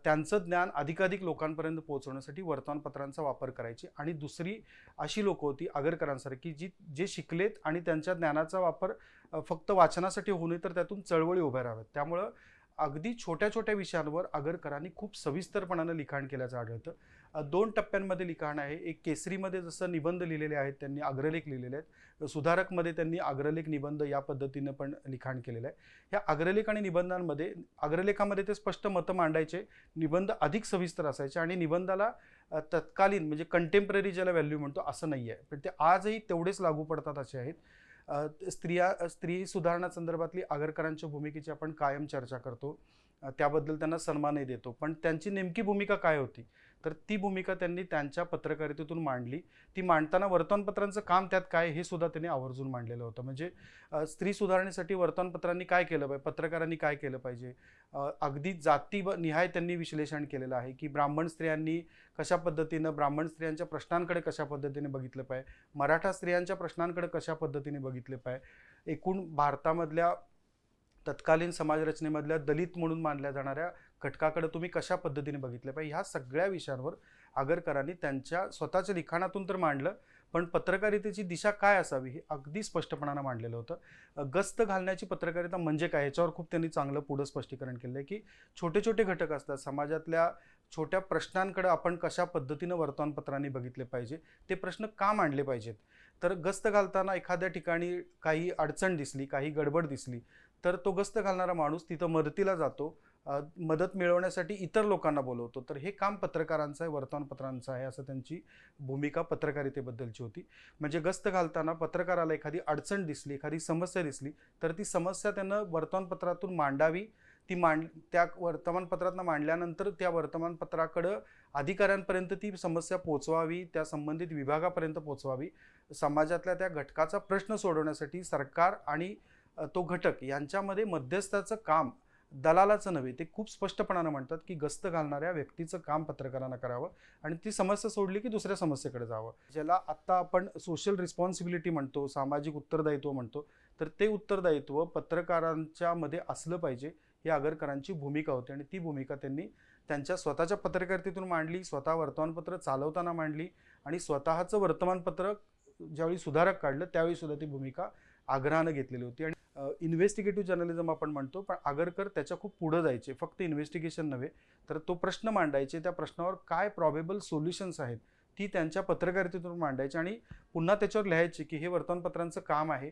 Speaker 5: त्यांचं ज्ञान अधिकाधिक लोकांपर्यंत पोहोचवण्यासाठी वर्तमानपत्रांचा वापर करायचे. आणि दुसरी अशी लोक होती आगरकरांसारखी जे शिकलेत आणि त्यांच्या ज्ञानाचा वापर फक्त वाचनासाठी होऊ नये तर त्यातून चळवळी उभ्या राहाव्यात. त्यामुळं अगदी छोट्या छोट्या विषयांवर आगरकरांनी खूप सविस्तरपणानं लिखाण केल्याचं आढळतं. 2 टप्प्यांमध्ये लिखाण आहे. एक केसरीमध्ये जसं निबंध लिहिलेले आहेत, त्यांनी अग्रलेख लिहिलेले आहेत. सुधारकमध्ये त्यांनी अग्रलेख निबंध या पद्धतीनं पण लिखाण केलेलं आहे. ह्या अग्रलेख आणि निबंधांमध्ये, अग्रलेखामध्ये ते स्पष्ट मतं मांडायचे, निबंध अधिक सविस्तर असायचे आणि निबंधाला तत्कालीन म्हणजे कंटेम्पररी ज्याला व्हॅल्यू म्हणतो असं नाही आहे, पण ते आजही तेवढेच लागू पडतात असे आहेत. स्त्री सुधारणा संदर्भातली आगरकरांच्या भूमिकेची आपण कायम चर्चा करतो, त्याबद्दल त्यांना सन्मानही देतो. पण त्यांची नेमकी भूमिका काय होती तर ती भूमिका त्यांनी त्यांच्या पत्रकारितेतून मांडली. ती मांडताना वर्तमानपत्रांचं काम त्यात काय हे सुद्धा त्यांनी आवर्जून मांडलेलं होतं. म्हणजे स्त्री सुधारणेसाठी वर्तमानपत्रांनी काय केलं पाहिजे, पत्रकारांनी काय केलं पाहिजे, अगदी जातीनिहाय त्यांनी विश्लेषण केलेलं आहे की ब्राह्मण स्त्रियांनी कशा पद्धतीनं, ब्राह्मण स्त्रियांच्या प्रश्नांकडे कशा पद्धतीने बघितलं पाहिजे, मराठा स्त्रियांच्या प्रश्नांकडे कशा पद्धतीने बघितले पाहिजे, एकूण भारतामधल्या तत्कालीन समाजरचनेमधल्या दलित म्हणून मानल्या जाणाऱ्या घटकाकडे तुम्ही कशा पद्धतीने बघितले पाहिजे, ह्या सगळ्या विषयांवर आगरकरांनी त्यांच्या स्वतःच्या लिखाणातून तर मांडलं, पण पत्रकारितेची दिशा काय असावी हे अगदी स्पष्टपणानं मांडलेलं होतं. गस्त घालण्याची पत्रकारिता म्हणजे काय याच्यावर खूप त्यांनी चांगलं पुढं स्पष्टीकरण केलं आहे की छोटे छोटे घटक असतात समाजातल्या, छोट्या प्रश्नांकडे आपण कशा पद्धतीनं वर्तमानपत्रांनी बघितले पाहिजे, ते प्रश्न का मांडले पाहिजेत. तर गस्त घालताना एखाद्या ठिकाणी काही अडचण दिसली, काही गडबड दिसली तर तो गस्त घालणारा माणूस तिथं मदतीला जातो, मदत मिळवण्यासाठी इतर लोकांना बोलवतो. तर हे काम पत्रकारांचं आहे, वर्तमानपत्रांचं आहे, असं त्यांची भूमिका पत्रकारितेबद्दलची होती. म्हणजे गस्त घालताना पत्रकाराला एखादी अडचण दिसली, एखादी समस्या दिसली, तर ती समस्या त्यानं वर्तमानपत्रातून मांडावी. त्या वर्तमानपत्रातनं मांडल्यानंतर त्या वर्तमानपत्राकडं अधिकाऱ्यांपर्यंत ती समस्या पोचवावी, त्या संबंधित विभागापर्यंत पोचवावी. समाजातल्या त्या घटकाचा प्रश्न सोडवण्यासाठी सरकार आणि तो घटक यांच्यामध्ये मध्यस्थाचं काम दलालाचं नव्हे, ते खूप स्पष्टपणानं म्हणतात की गस्त घालणाऱ्या व्यक्तीचं काम पत्रकारांना करावं आणि ती समस्या सोडली की दुसऱ्या समस्येकडे जावं. ज्याला आत्ता आपण सोशल रिस्पॉन्सिबिलिटी म्हणतो, सामाजिक उत्तरदायित्व म्हणतो, तर ते उत्तरदायित्व पत्रकारांच्या मध्ये असलं पाहिजे, ही आगरकरांची भूमिका होती. आणि ती भूमिका त्यांनी त्यांच्या स्वतःच्या पत्रकारितेतून मांडली, स्वतः वर्तमानपत्र चालवताना मांडली आणि स्वतःचं वर्तमानपत्र ज्यावेळी सुधारक काढलं त्यावेळी सुद्धा ती भूमिका आग्रहानं घेतलेली होती. आणि इन्व्हेस्टिगेटिव्ह जर्नलिझम आपण म्हणतो, पण आगरकर त्याच्या खूप पुढं जायचे. फक्त इन्व्हेस्टिगेशन नव्हे, तर तो प्रश्न मांडायचे, त्या प्रश्नावर काय प्रॉबेबल सोल्युशन्स आहेत ती त्यांच्या पत्रकारितेतून मांडायची आणि पुन्हा त्याच्यावर लिहायचे की हे वर्तमानपत्रांचं काम आहे,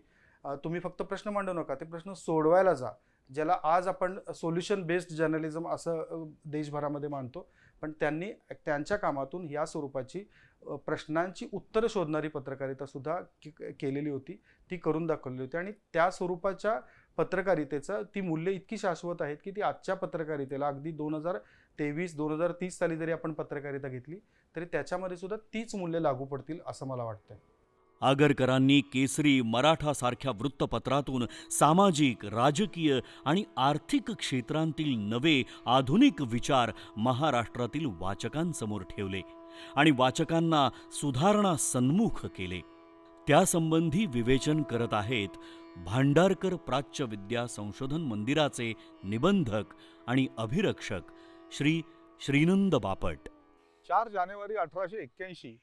Speaker 5: तुम्ही फक्त प्रश्न मांडू नका, ते प्रश्न सोडवायला जा. ज्याला आज आपण सोल्युशन बेस्ड जर्नलिझम असं देशभरामध्ये मानतो, पण त्यांनी त्यांच्या कामातून या स्वरूपाची प्रश्नांची उत्तरं शोधणारी पत्रकारिता सुद्धा केलेली होती, ती करून दाखवलेली होती. आणि त्या स्वरूपाच्या पत्रकारितेचं ती मूल्य इतकी शाश्वत आहेत की ती आजच्या पत्रकारितेला अगदी 2023-2030 साली जरी आपण पत्रकारिता घेतली तरी त्याच्यामध्ये सुद्धा तीच मूल्य लागू पडतील असं मला वाटतंय.
Speaker 1: आगरकरांनी केसरी, मराठा सारख्या वृत्तपत्रातून सामाजिक, राजकीय आणि आर्थिक क्षेत्रांतील नवे आधुनिक विचार महाराष्ट्रातील वाचकांसमोर ठेवले आणि वाचकांना सुधारणा सन्मुख केले. त्यासंबंधी विवेचन करत आहेत भांडारकर प्राच्य विद्या संशोधन मंदिराचे निबंधक आणि अभिरक्षक श्री श्रीनंद बापट.
Speaker 6: 4 जानेवारी 1881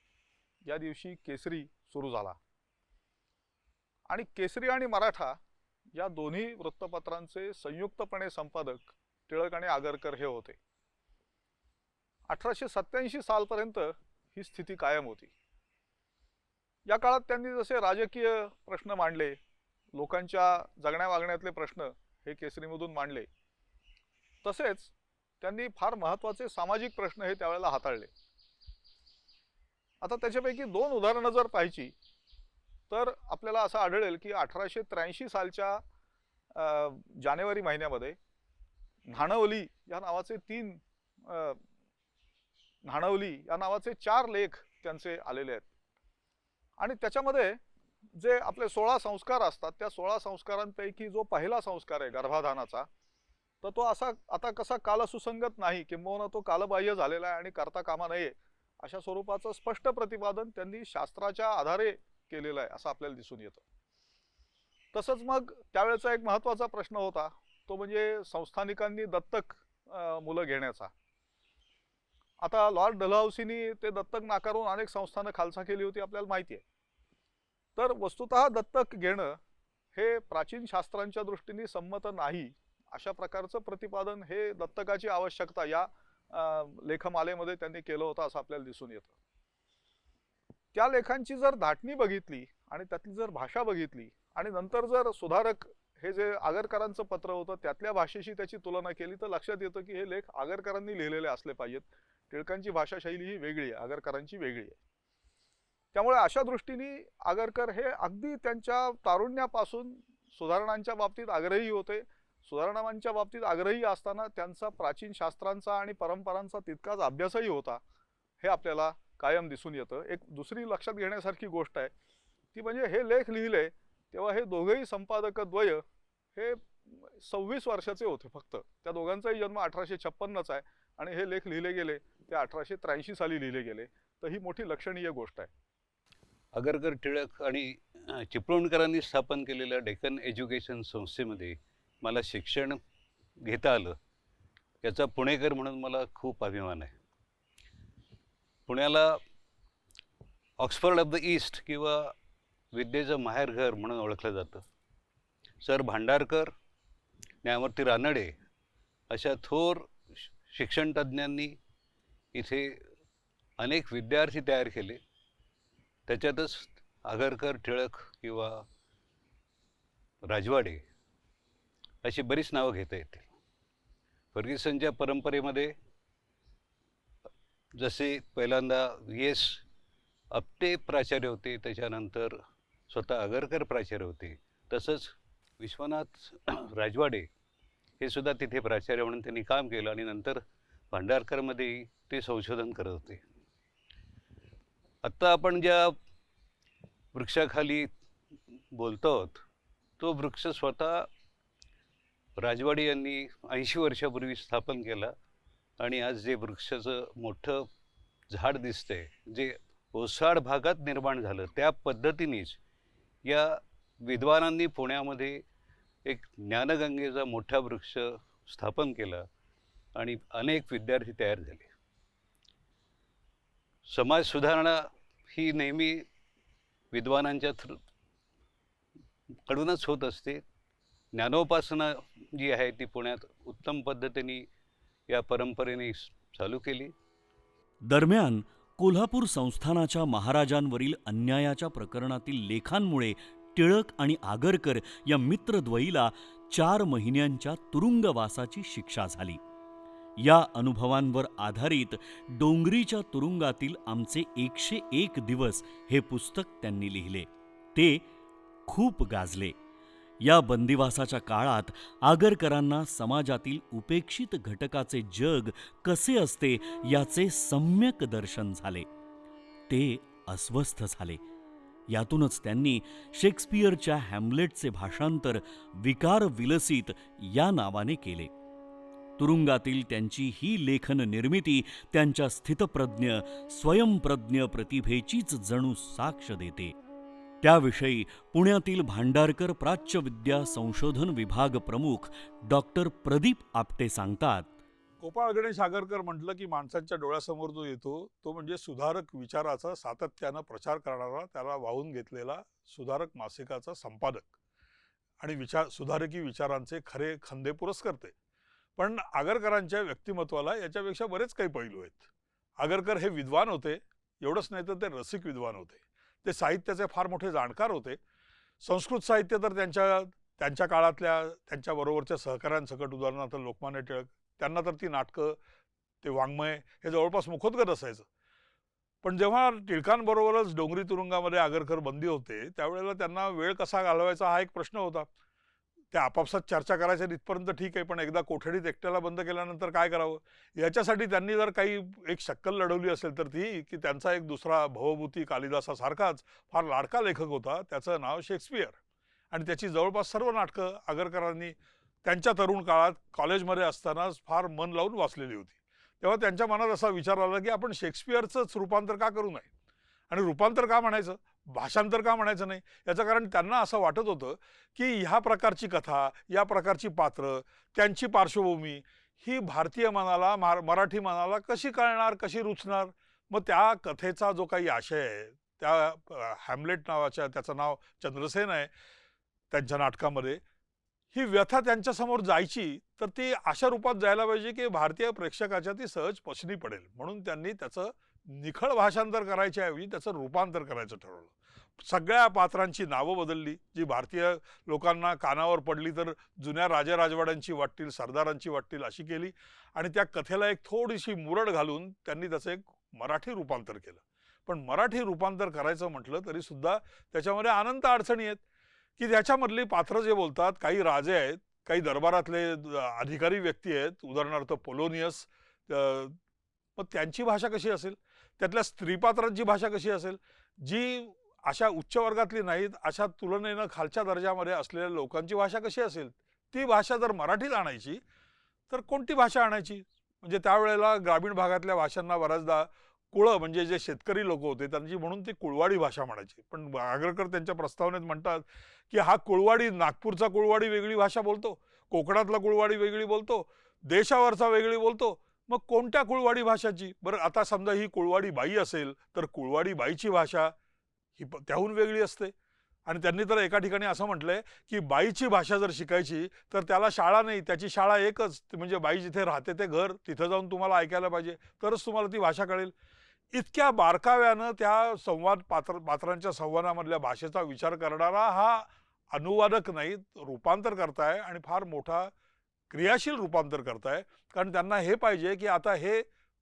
Speaker 6: या दिवशी केसरी सुरू झाला आणि केसरी आणि मराठा या दोन्ही वृत्तपत्रांचे संयुक्तपणे संपादक टिळक आणि आगरकर हे होते. 1887 सालपर्यंत ही स्थिती कायम होती. या काळात त्यांनी जसे राजकीय प्रश्न मांडले, लोकांच्या जगण्या वागण्यातले प्रश्न हे केसरीमधून मांडले, तसेच त्यांनी फार महत्त्वाचे सामाजिक प्रश्न हे त्यावेळेला हाताळले. आता त्याच्यापैकी 2 उदाहरणं जर पाहिची तर आपल्याला असं आढळेल की 1883 सालच्या जानेवारी महिन्यामध्ये न्हाणवली या नावाचे 4 लेख त्यांचे आलेले आहेत. आणि त्याच्यामध्ये जे आपले 16 संस्कार असतात, त्या 16 संस्कारांपैकी जो पहिला संस्कार आहे गर्भाधानाचा, तर तो असा आता कसा कालसुसंगत नाही, किंबहुना तो कालबाह्य झालेला आहे आणि करता कामा नये, अशा स्वरूपाचं स्पष्ट प्रतिपादन त्यांनी शास्त्राच्या आधारे केलेलं आहे असं आपल्याला दिसून येतं. तसंच मग त्यावेळेचा एक महत्त्वाचा प्रश्न होता, तो म्हणजे संस्थानिकांनी दत्तक मुलं घेण्याचा. आता लॉर्ड डलहौसीनी ते दत्तक नाकारून अनेक संस्थानं खालसा केली होती, आपल्याला माहिती आहे. तर वस्तुतः दत्तक घेणं हे प्राचीन शास्त्रांच्या दृष्टीने संमत नाही, अशा प्रकारचं प्रतिपादन हे दत्तकाची आवश्यकता या लेखमालेमध्ये त्यांनी केलं होतं असं आपल्याला दिसून येतं. त्या लेखांची जर धाटणी बघितली आणि त्यातली जर भाषा बघितली आणि नंतर जर सुधारक हे जे आगरकरांचं पत्र होतं त्यातल्या भाषेशी त्याची तुलना केली तर लक्षात येतं की हे लेख आगरकरांनी लिहिलेले असले पाहिजेत. टिळकांची भाषाशैली ही वेगळी आहे, आगरकरांची वेगळी आहे. त्यामुळे अशा दृष्टीने आगरकर हे अगदी त्यांच्या तारुण्यापासून सुधारणांच्या बाबतीत आग्रही होते. सुधारणांच्या बाबतीत आग्रही असताना त्यांचा प्राचीन शास्त्रांचा आणि परंपरांचा तितकाच अभ्यासही होता, हे आपल्याला कायम दिसून येतं. एक दुसरी लक्षात घेण्यासारखी गोष्ट आहे ती म्हणजे हे लेख लिहिले तेव्हा हे दोघेही संपादकद्वय हे 26 वर्षाचे होते फक्त. त्या दोघांचाही जन्म 1856च आहे आणि हे लेख लिहिले गेले ते 1883 साली लिहिले गेले. तर ही मोठी लक्षणीय गोष्ट आहे.
Speaker 7: आगरकर, टिळक आणि चिपळूणकरांनी स्थापन केलेल्या डेक्कन एज्युकेशन संस्थेमध्ये मला शिक्षण घेता आलं, याचा पुणेकर म्हणून मला खूप अभिमान आहे. पुण्याला ऑक्सफर्ड ऑफ द ईस्ट किंवा विद्येचं माहेरघर म्हणून ओळखलं जातं. सर भांडारकर, न्यायमूर्ती रानडे अशा थोर शिक्षणतज्ज्ञांनी इथे अनेक विद्यार्थी तयार केले. त्याच्यातच आगरकर, टिळक किंवा राजवाडे अशी बरीच नावं घेता येतील. फर्ग्युसनच्या परंपरेमध्ये जसे पहिल्यांदा एस आपटे प्राचार्य होते, त्याच्यानंतर स्वतः आगरकर प्राचार्य होते, तसंच विश्वनाथ राजवाडे हे सुद्धा तिथे प्राचार्य म्हणून त्यांनी काम केलं आणि नंतर भांडारकरमध्ये ते संशोधन करत होते. आत्ता आपण ज्या वृक्षाखाली बोलतो आहोत तो वृक्ष स्वतः राजवाडी यांनी 80 वर्षापूर्वी स्थापन केला आणि आज जे वृक्षाचं मोठं झाड दिसतंय जे ओसाड भागात निर्माण झालं त्या पद्धतीनेच या विद्वानांनी पुण्यामध्ये एक ज्ञानगंगेचा मोठा वृक्ष स्थापन केला आणि अनेक विद्यार्थी तयार झाले. समाज सुधारणा ही नेहमी विद्वानांच्या कडूनच होत असते. ज्ञानोपासना जी आहे ती पुण्यात उत्तम पद्धतीने या परंपरेने चालू केली.
Speaker 1: दरम्यान कोल्हापूर संस्थानाच्या महाराजांवरील अन्यायाच्या प्रकरणातील लेखांमुळे टिळक आणि आगरकर या मित्रद्वयीला 4 महिन्यांच्या तुरुंगवासाची शिक्षा झाली. या अनुभवांवर आधारित डोंगरीच्या तुरुंगातील आमचे 101 दिवस हे पुस्तक त्यांनी लिहिले. ते खूप गाजले. या बंदिवासाच्या काळात आगरकरांना समाजातील उपेक्षित घटकाचे जग कसे असते याचे सम्यक दर्शन झाले. ते अस्वस्थ झाले. यातूनच त्यांनी शेक्सपियरच्या हॅम्लेटचे भाषांतर विकार विलसित या नावाने केले. तुरुंगातील त्यांची ही लेखन निर्मिती त्यांच्या स्थितप्रज्ञ स्वयंप्रज्ञ प्रतिभेचीच जणू साक्ष देते. त्याविषयी पुण्यातील भांडारकर प्राच्यविद्या संशोधन विभाग प्रमुख डॉक्टर प्रदीप आपटे सांगतात.
Speaker 8: गोपाळ गणेश आगरकर म्हटलं की माणसांच्या डोळ्यासमोर जो येतो तो म्हणजे सुधारक विचाराचा सातत्यानं प्रचार करणारा, त्याला वाहून घेतलेला सुधारक मासिकाचा संपादक आणि सुधारकी विचारांचे खरे खंदे पुरस्कर्ते. पण आगरकरांच्या व्यक्तिमत्वाला याच्यापेक्षा बरेच काही पैलू आहेत. आगरकर हे विद्वान होते, एवढंच नाही तर ते रसिक विद्वान होते. ते साहित्याचे फार मोठे जाणकार होते. संस्कृत साहित्य तर त्यांच्या काळातल्या त्यांच्याबरोबरच्या सहकाऱ्यांसकट, उदाहरणार्थ लोकमान्य टिळक, त्यांना तर ती नाटकं, ते वाङ्मय हे जवळपास मुखोद्गत असायचं. पण जेव्हा टिळकांबरोबरच डोंगरी तुरुंगामध्ये आगरकर बंदी होते त्यावेळेला त्यांना वेळ कसा घालवायचा हा एक प्रश्न होता. ते आपापसात चर्चा करायच्या इथपर्यंत ठीक आहे, पण एकदा कोठडीत एकट्याला बंद केल्यानंतर काय करावं याच्यासाठी त्यांनी जर काही एक शक्कल लढवली असेल तर ती की त्यांचा एक दुसरा भवभूती कालिदासासारखाच फार लाडका लेखक होता, त्याचं नाव शेक्सपियर, आणि त्याची जवळपास सर्व नाटकं आगरकरांनी त्यांच्या तरुण काळात कॉलेजमध्ये असतानाच फार मन लावून वाचलेली होती. तेव्हा त्यांच्या मनात असा विचार आला की आपण शेक्सपियरचंच रूपांतर का करू नये, आणि रूपांतर का म्हणायचं, भाषांतर का म्हणायचं नाही. याचं कारण त्यांना असं वाटत होतं की ह्या प्रकारची कथा, या प्रकारची पात्र, त्यांची पार्श्वभूमी ही भारतीय मनाला, मराठी मनाला कशी कळणार, कशी रुचणार. मग त्या कथेचा जो काही आशय आहे, त्या हॅम्लेट नावाच्या, त्याचं नाव चंद्रसेन आहे त्यांच्या नाटकामध्ये, ही व्यथा त्यांच्यासमोर जायची तर ती अशा रूपात जायला पाहिजे की भारतीय प्रेक्षकाच्या ती सहज पचनी पडेल. म्हणून त्यांनी त्याचं निखळ भाषांतर करायच्या ऐवजी त्याचं रूपांतर करायचं ठरवलं. सगळ्या पात्रांची नावं बदलली, जी भारतीय लोकांना कानावर पडली तर जुन्या राजवाड्यांची वाटतील, सरदारांची वाटतील अशी केली, आणि त्या कथेला एक थोडीशी मुरड घालून त्यांनी त्याचं एक मराठी रूपांतर केलं. पण मराठी रूपांतर करायचं म्हटलं तरी सुद्धा त्याच्यामध्ये अनंत अडचणी आहेत की त्याच्यामधली पात्र जे बोलतात, काही राजे आहेत, काही दरबारातले अधिकारी व्यक्ती आहेत, उदाहरणार्थ पोलोनियस, मग त्यांची भाषा कशी असेल, त्यातल्या स्त्रीपात्रांची भाषा कशी असेल, जी अशा उच्च वर्गातली नाहीत, अशा तुलनेनं खालच्या दर्जामध्ये असलेल्या लोकांची भाषा कशी असेल. ती भाषा जर मराठीत आणायची तर कोणती भाषा आणायची. म्हणजे त्यावेळेला ग्रामीण भागातल्या भाषांना बऱ्याचदा कुळं म्हणजे जे शेतकरी लोक होते त्यांची म्हणून ती कुळवाडी भाषा म्हणायची. पण आगरकर त्यांच्या प्रस्तावनेत म्हणतात की हा कुळवाडी, नागपूरचा कुळवाडी वेगळी भाषा बोलतो, कोकणातला कुळवाडी वेगळी बोलतो, देशावरचा वेगळी बोलतो. मग कोणत्या कुळवाडी भाषाची? बरं, आता समजा ही कुळवाडी बाई असेल तर कुळवाडी बाईची भाषा ही त्याहून वेगळी असते. आणि त्यांनी तर एका ठिकाणी असं म्हटलंय की बाईची भाषा जर शिकायची तर त्याला शाळा नाही, त्याची शाळा एकच, म्हणजे बाई जिथे राहते ते घर, तिथं जाऊन तुम्हाला ऐकायला पाहिजे, तरच तुम्हाला ती भाषा कळेल. इतक्या बारकाव्यानं त्या पात्रांच्या संवादामधल्या भाषेचा विचार करणारा हा अनुवादक नाही, रूपांतर करताय, आणि फार मोठा क्रियाशील रूपांतर करताय. कारण त्यांना हे पाहिजे की आता हे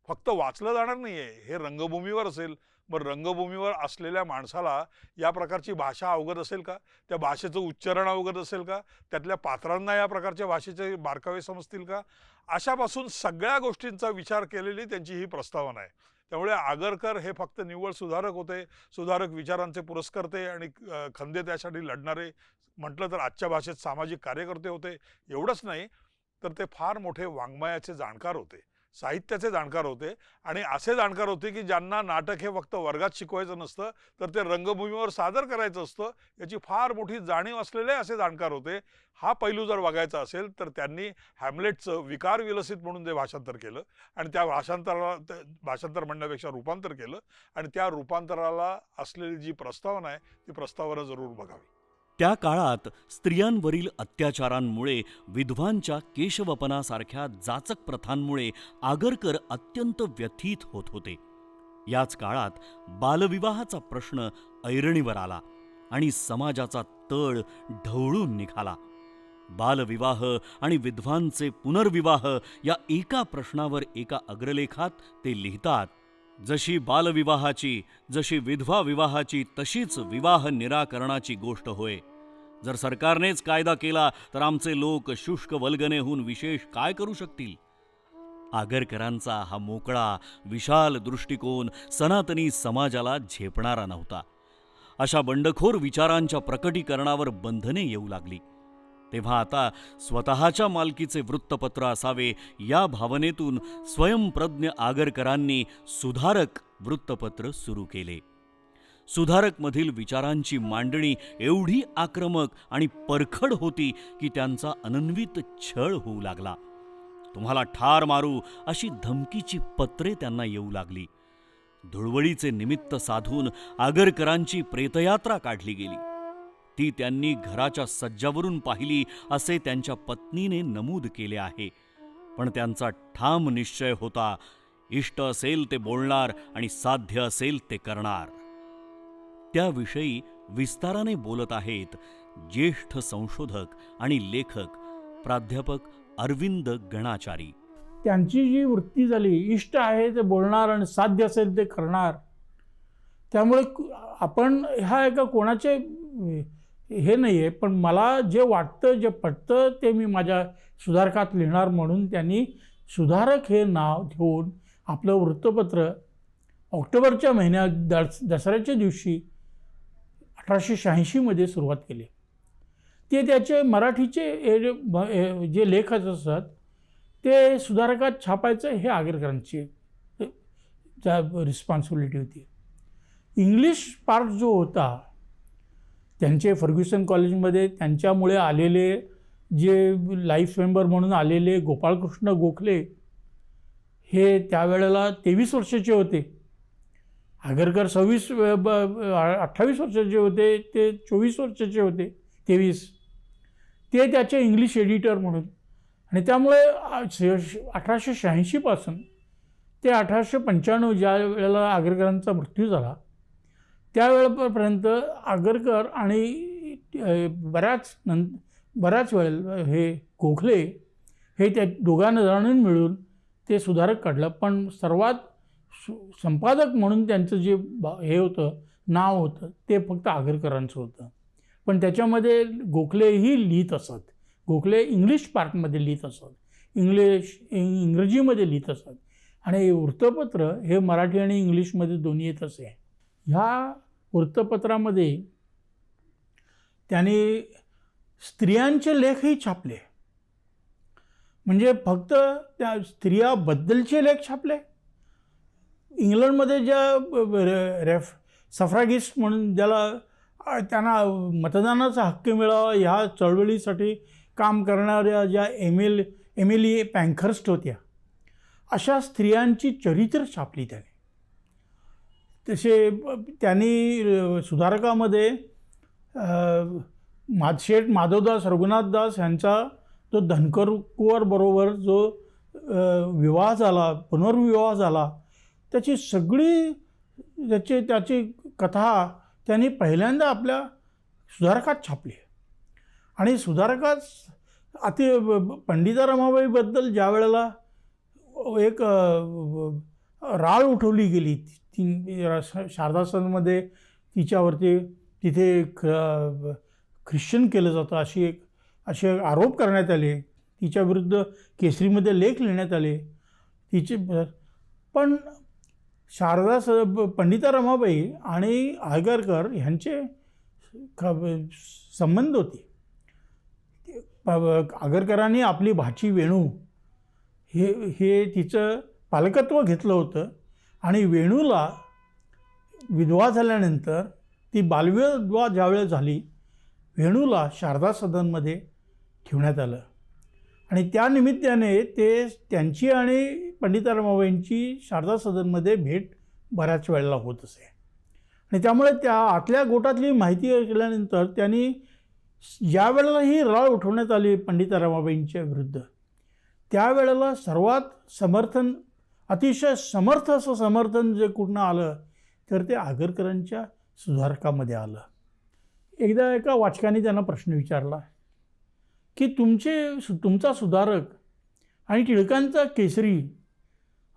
Speaker 8: फक्त वाचलं जाणार नाही आहे, हे रंगभूमीवर असेल. मग रंगभूमीवर असलेल्या माणसाला या प्रकारची भाषा अवगत असेल का? त्या भाषेचं उच्चारण अवगत असेल का? त्यातल्या पात्रांना या प्रकारच्या भाषेचे बारकावे समजतील का? अशापासून सगळ्या गोष्टींचा विचार केलेली त्यांची ही प्रस्तावना आहे. त्यामुळे आगरकर हे फक्त निव्वळ सुधारक होते, सुधारक विचारांचे पुरस्कर्ते आणि खंदे त्यासाठी लढणारे, म्हटलं तर आजच्या भाषेत सामाजिक कार्यकर्ते होते. एवढंच नाही तर ते फार मोठे वाङ्मयाचे जाणकार होते, साहित्याचे जाणकार होते. आणि असे जाणकार होते की ज्यांना नाटक हे फक्त वर्गात शिकवायचं नसतं तर ते रंगभूमीवर सादर करायचं असतं, याची फार मोठी जाणीव असलेले असे जाणकार होते. हा पैलू जर बघायचा असेल तर त्यांनी हॅम्लेटचं विकार विलसित म्हणून जे भाषांतर केलं आणि त्या भाषांतर म्हणण्यापेक्षा रूपांतर केलं, आणि त्या रूपांतराला असलेली जी प्रस्तावना आहे ती प्रस्तावना जरूर बघावी.
Speaker 1: त्या काळात स्त्रियांवरील अत्याचारांमुळे, विधवांच्या केशवपनासारख्या जाचक प्रथांमुळे आगरकर अत्यंत व्यथित होत होते. याच काळात बालविवाहाचा प्रश्न ऐरणीवर आला आणि समाजाचा तळ ढवळून निघाला. बालविवाह आणि विधवांचे पुनर्विवाह या एका प्रश्नावर एका अग्रलेखात ते लिहितात, जशी बालविवाहाची, जशी विधवा विवाहाची, तशीच विवाह निराकरणाची गोष्ट होय. जर सरकारनेच कायदा केला तर आमचे लोक शुष्क वल्गनेहून विशेष काय करू शकतील? आगरकरांचा हा मोकळा, विशाल दृष्टिकोन सनातनी समाजाला झेपणारा नव्हता. अशा बंडखोर विचारांच्या प्रकटीकरणावर बंधने येऊ लागली. तेव्हा आता स्वतःच्या मालकीचे वृत्तपत्र असावे या भावनेतून स्वयंप्रज्ञ आगरकरांनी सुधारक वृत्तपत्र सुरू केले. सुधारकमधील विचारांची मांडणी एवढी आक्रमक आणि परखड होती की त्यांचा अनन्वित छळ होऊ लागला. तुम्हाला ठार मारू अशी धमकीची पत्रे त्यांना येऊ लागली. धुळवळीचे निमित्त साधून आगरकरांची प्रेतयात्रा काढली गेली. ती त्यांनी घराच्या सज्जावरून पाहिली असे त्यांच्या पत्नीने नमूद केले आहे. पण त्यांचा ठाम निश्चय होता, इष्ट असेल ते बोलणार आणि साध्य असेल ते करणार. त्याविषयी विस्ताराने बोलत आहेत ज्येष्ठ संशोधक आणि लेखक प्राध्यापक अरविंद गणाचारी.
Speaker 9: त्यांची जी वृत्ती झाली, इष्ट आहे ते बोलणार आणि साध्य असेल ते करणार, त्यामुळे आपण ह्या एका कोणाचे हे नाही आहे, पण मला जे वाटतं, जे पटतं ते मी माझ्या सुधारकात लिहिणार म्हणून त्यांनी सुधारक हे नाव घेऊन आपलं वृत्तपत्र ऑक्टोबरच्या महिन्यात दसऱ्याच्या दिवशी 1886 सुरुवात केली. ते त्याचे मराठीचे जे लेख असतात ते सुधारकात छापायचं हे आगरकरांची रिस्पॉन्सिबिलिटी होती. इंग्लिश पार्ट जो होता, त्यांचे फर्ग्युसन कॉलेजमध्ये त्यांच्यामुळे आलेले जे लाईफ मेंबर म्हणून आलेले गोपाळकृष्ण गोखले हे त्यावेळेला 23 वर्षाचे होते. आगरकर 28 वर्षाचे होते, ते 24 वर्षाचे होते, 23. ते त्याचे इंग्लिश एडिटर म्हणून. आणि त्यामुळे 1886 पासून ते 1895 ज्या वेळेला आगरकरांचा मृत्यू झाला त्यावेळेपर्यंत आगरकर आणि बऱ्याच वेळेला हे गोखले हे त्या दोघांना जणांनी मिळून ते सुधारक काढलं. पण सर्वात संपादक म्हणून त्यांचं जे हे होतं, नाव होतं, ते फक्त आगरकरांचं होतं. पण त्याच्यामध्ये गोखलेही लिहित असत. गोखले इंग्लिश पार्टमध्ये लिहित असत, इंग्रजीमध्ये लिहित असत, आणि वृत्तपत्र हे मराठी आणि इंग्लिशमध्ये दोन्ही येत असे. ह्या वृत्तपत्रामध्ये त्यांनी स्त्रियांचे लेखही छापले. म्हणजे फक्त त्या स्त्रियाबद्दलचे लेख छापले. इंग्लंडमध्ये ज्या सफ्रागिस्ट म्हणून ज्याला त्यांना मतदानाचा हक्क मिळावा ह्या चळवळीसाठी काम करणाऱ्या ज्या एमिली पँखर्स्ट होत्या, अशा स्त्रियांची चरित्र छापली त्याने. तसे त्यांनी सुधारकामध्ये शेठ माधवदास रघुनाथदास यांचा जो धनकर कुंवर बरोबर जो विवाह झाला, पुनर्विवाह झाला, त्याची सगळी त्याची कथा त्यांनी पहिल्यांदा आपल्या सुधारकात छापली. आणि सुधारकात पंडिता रमाबाईबद्दल ज्या वेळेला एक राळ उठवली गेली, ती शारदा सदनमध्ये तिच्यावरती तिथे ख्रिश्चन केलं जातं असे आरोप करण्यात आले, तिच्याविरुद्ध केसरीमध्ये लेख लिहिण्यात आले तिचे. पण पंडिता रमाबाई आणि आगरकर ह्यांचे संबंध होते. आगरकरांनी आपली भाची वेणू हे तिचं पालकत्व घेतलं होतं आणि वेणूला विधवा झाल्यानंतर ती बालविधवा ज्यावेळेस झाली, वेणूला शारदा सदनमध्ये ठेवण्यात आलं आणि त्या निमित्ताने त्यांची आणि पंडिता रमाबाईंची शारदा सदनमध्ये भेट बऱ्याच वेळेला होत असे. आणि त्यामुळे त्या आतल्या गोटातली माहिती केल्यानंतर त्यांनी ज्या वेळेला ही राळ उठवण्यात आली पंडिता रमाबाईंच्या विरुद्ध, त्यावेळेला सर्वात अतिशय समर्थ असं समर्थन जे कुठनं आलं तर ते आगरकरांच्या सुधारकामध्ये आलं. एकदा एका वाचकाने त्यांना प्रश्न विचारला की तुमचा सुधारक आणि टिळकांचा केसरी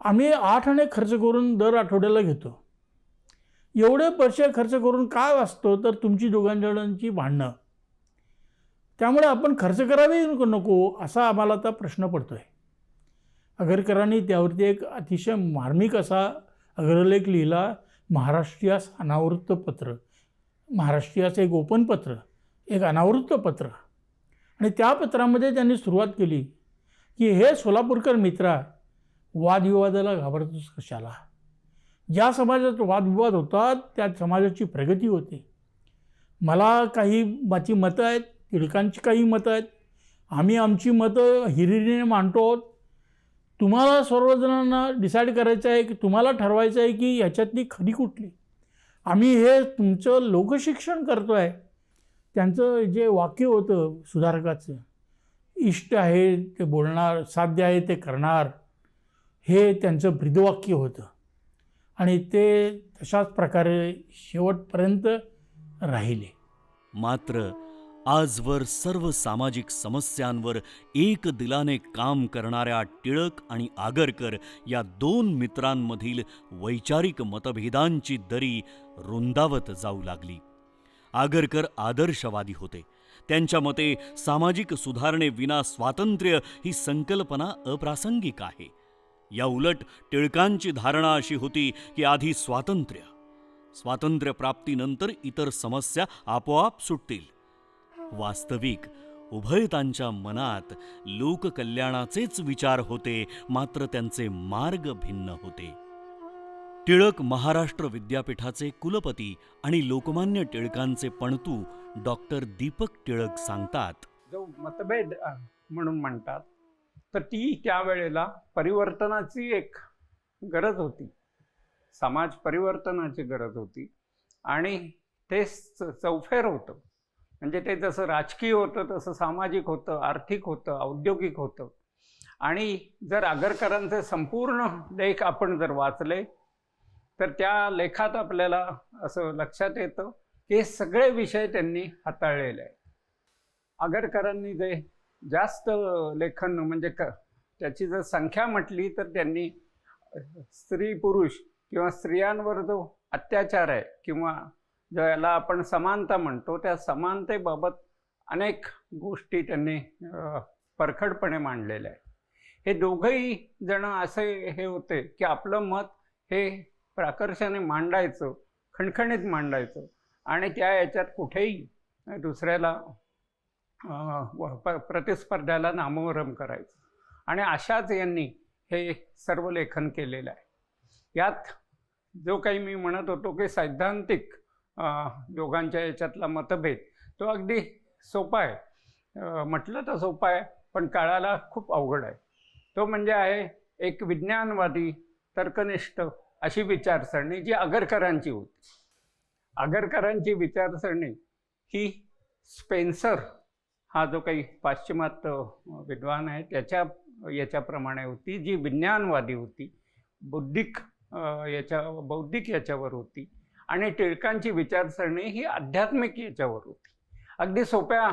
Speaker 9: आम्ही 8 आणे खर्च करून दर आठवड्याला घेतो, एवढे पैसे खर्च करून काय वाचतो तर तुमची दोघांजणांची भांडणं, त्यामुळे आपण खर्च करावी नको असा आम्हाला आता प्रश्न पडतो आहे. आगरकरांनी त्यावरती एक अतिशय मार्मिक असा अग्रलेख लिहिला, महाराष्ट्रीयास अनावृत्त पत्र, महाराष्ट्रीयाचं एक ओपन पत्र, एक अनावृत्त पत्र. आणि त्या पत्रामध्ये त्यांनी सुरुवात केली की हे सोलापूरकर मित्रा, वादविवादाला घाबरतोस कशाला? ज्या समाजात वादविवाद होतात त्या समाजाची प्रगती होते. मला काही माझी मतं आहेत, टिळकांची काही मतं आहेत, आम्ही आमची मतं हिरिरीने मांडतो. तुम्हाला सर्वजणांना डिसाईड करायचं आहे की तुम्हाला ठरवायचं आहे की ह्याच्यातली खरी कुठली. आम्ही हे तुमचं लोकशिक्षण करतो आहे. त्यांचं जे वाक्य होतं सुधारकाचं, इष्ट आहे ते बोलणार, साध्य आहे ते करणार, हे त्यांचं ब्रीदवाक्य होतं आणि ते तशाच प्रकारे शेवटपर्यंत राहिले.
Speaker 1: मात्र आजवर सर्व सामाजिक समस्यांवर एक दिलाने काम करणाऱ्या टिळक आणि आगरकर या 2 मित्रांमधील वैचारिक मतभेदांची दरी रुंदावत जाऊ लागली. आगरकर आदर्शवादी होते. त्यांच्या मते सामाजिक सुधारणेविना स्वातंत्र्य ही संकल्पना अप्रासंगिक आहे. या उलट टिळकांची धारणा अशी होती की आधी स्वातंत्र्य प्राप्तीनंतर इतर समस्या आपोआप सुटतील. वास्तविक उभयतांच्या मनात लोककल्याणाचेच विचार होते, मात्र त्यांचे मार्ग भिन्न होते. टिळक महाराष्ट्र विद्यापीठाचे कुलपती आणि लोकमान्य टिळकांचे पणतू डॉक्टर दीपक टिळक सांगतात,
Speaker 10: जो मतभेद म्हणून म्हणतात तर ती त्यावेळेला परिवर्तनाची एक गरज होती, समाज परिवर्तनाची गरज होती आणि ते चौफेर होतं. म्हणजे ते जसं राजकीय होतं तसं सामाजिक होतं, आर्थिक होतं, औद्योगिक होतं. आणि जर आगरकरांचे संपूर्ण लेख आपण जर वाचले तर त्या लेखात आपल्याला असं लक्षात येतं की हे सगळे विषय त्यांनी हाताळलेले आहेत. आगरकरांनी जे जास्त लेखन म्हणजे त्याची जर संख्या म्हटली तर त्यांनी स्त्री पुरुष किंवा स्त्रियांवर जो अत्याचार आहे किंवा ज्याला आपण समानता म्हणतो त्या समानतेबाबत अनेक गोष्टी त्यांनी परखडपणे मांडलेल्या आहेत. हे दोघंही जण असे हे होते की आपलं मत हे प्राकर्षाने मांडायचं, खणखणीत मांडायचं आणि त्या याच्यात कुठेही दुसऱ्याला प्रतिस्पर्ध्याला नामोहरम करायचं. आणि अशाच यांनी हे सर्व लेखन केलेलं आहे. यात जो काही मी म्हणत होतो की सैद्धांतिक दोघांच्या याच्यातला मतभेद तो अगदी सोपा आहे, म्हटलं तर सोपा आहे पण काळाला खूप अवघड आहे. तो म्हणजे आहे एक विज्ञानवादी तर्कनिष्ठ अशी विचारसरणी जी आगरकरांची होती. आगरकरांची विचारसरणी ही स्पेन्सर हा जो काही पाश्चिमात्य विद्वान आहे याच्याप्रमाणे होती, जी विज्ञानवादी होती, बौद्धिक याच्यावर होती. आणि टिळकांची विचारसरणी ही आध्यात्मिक याच्यावर होती. अगदी सोप्या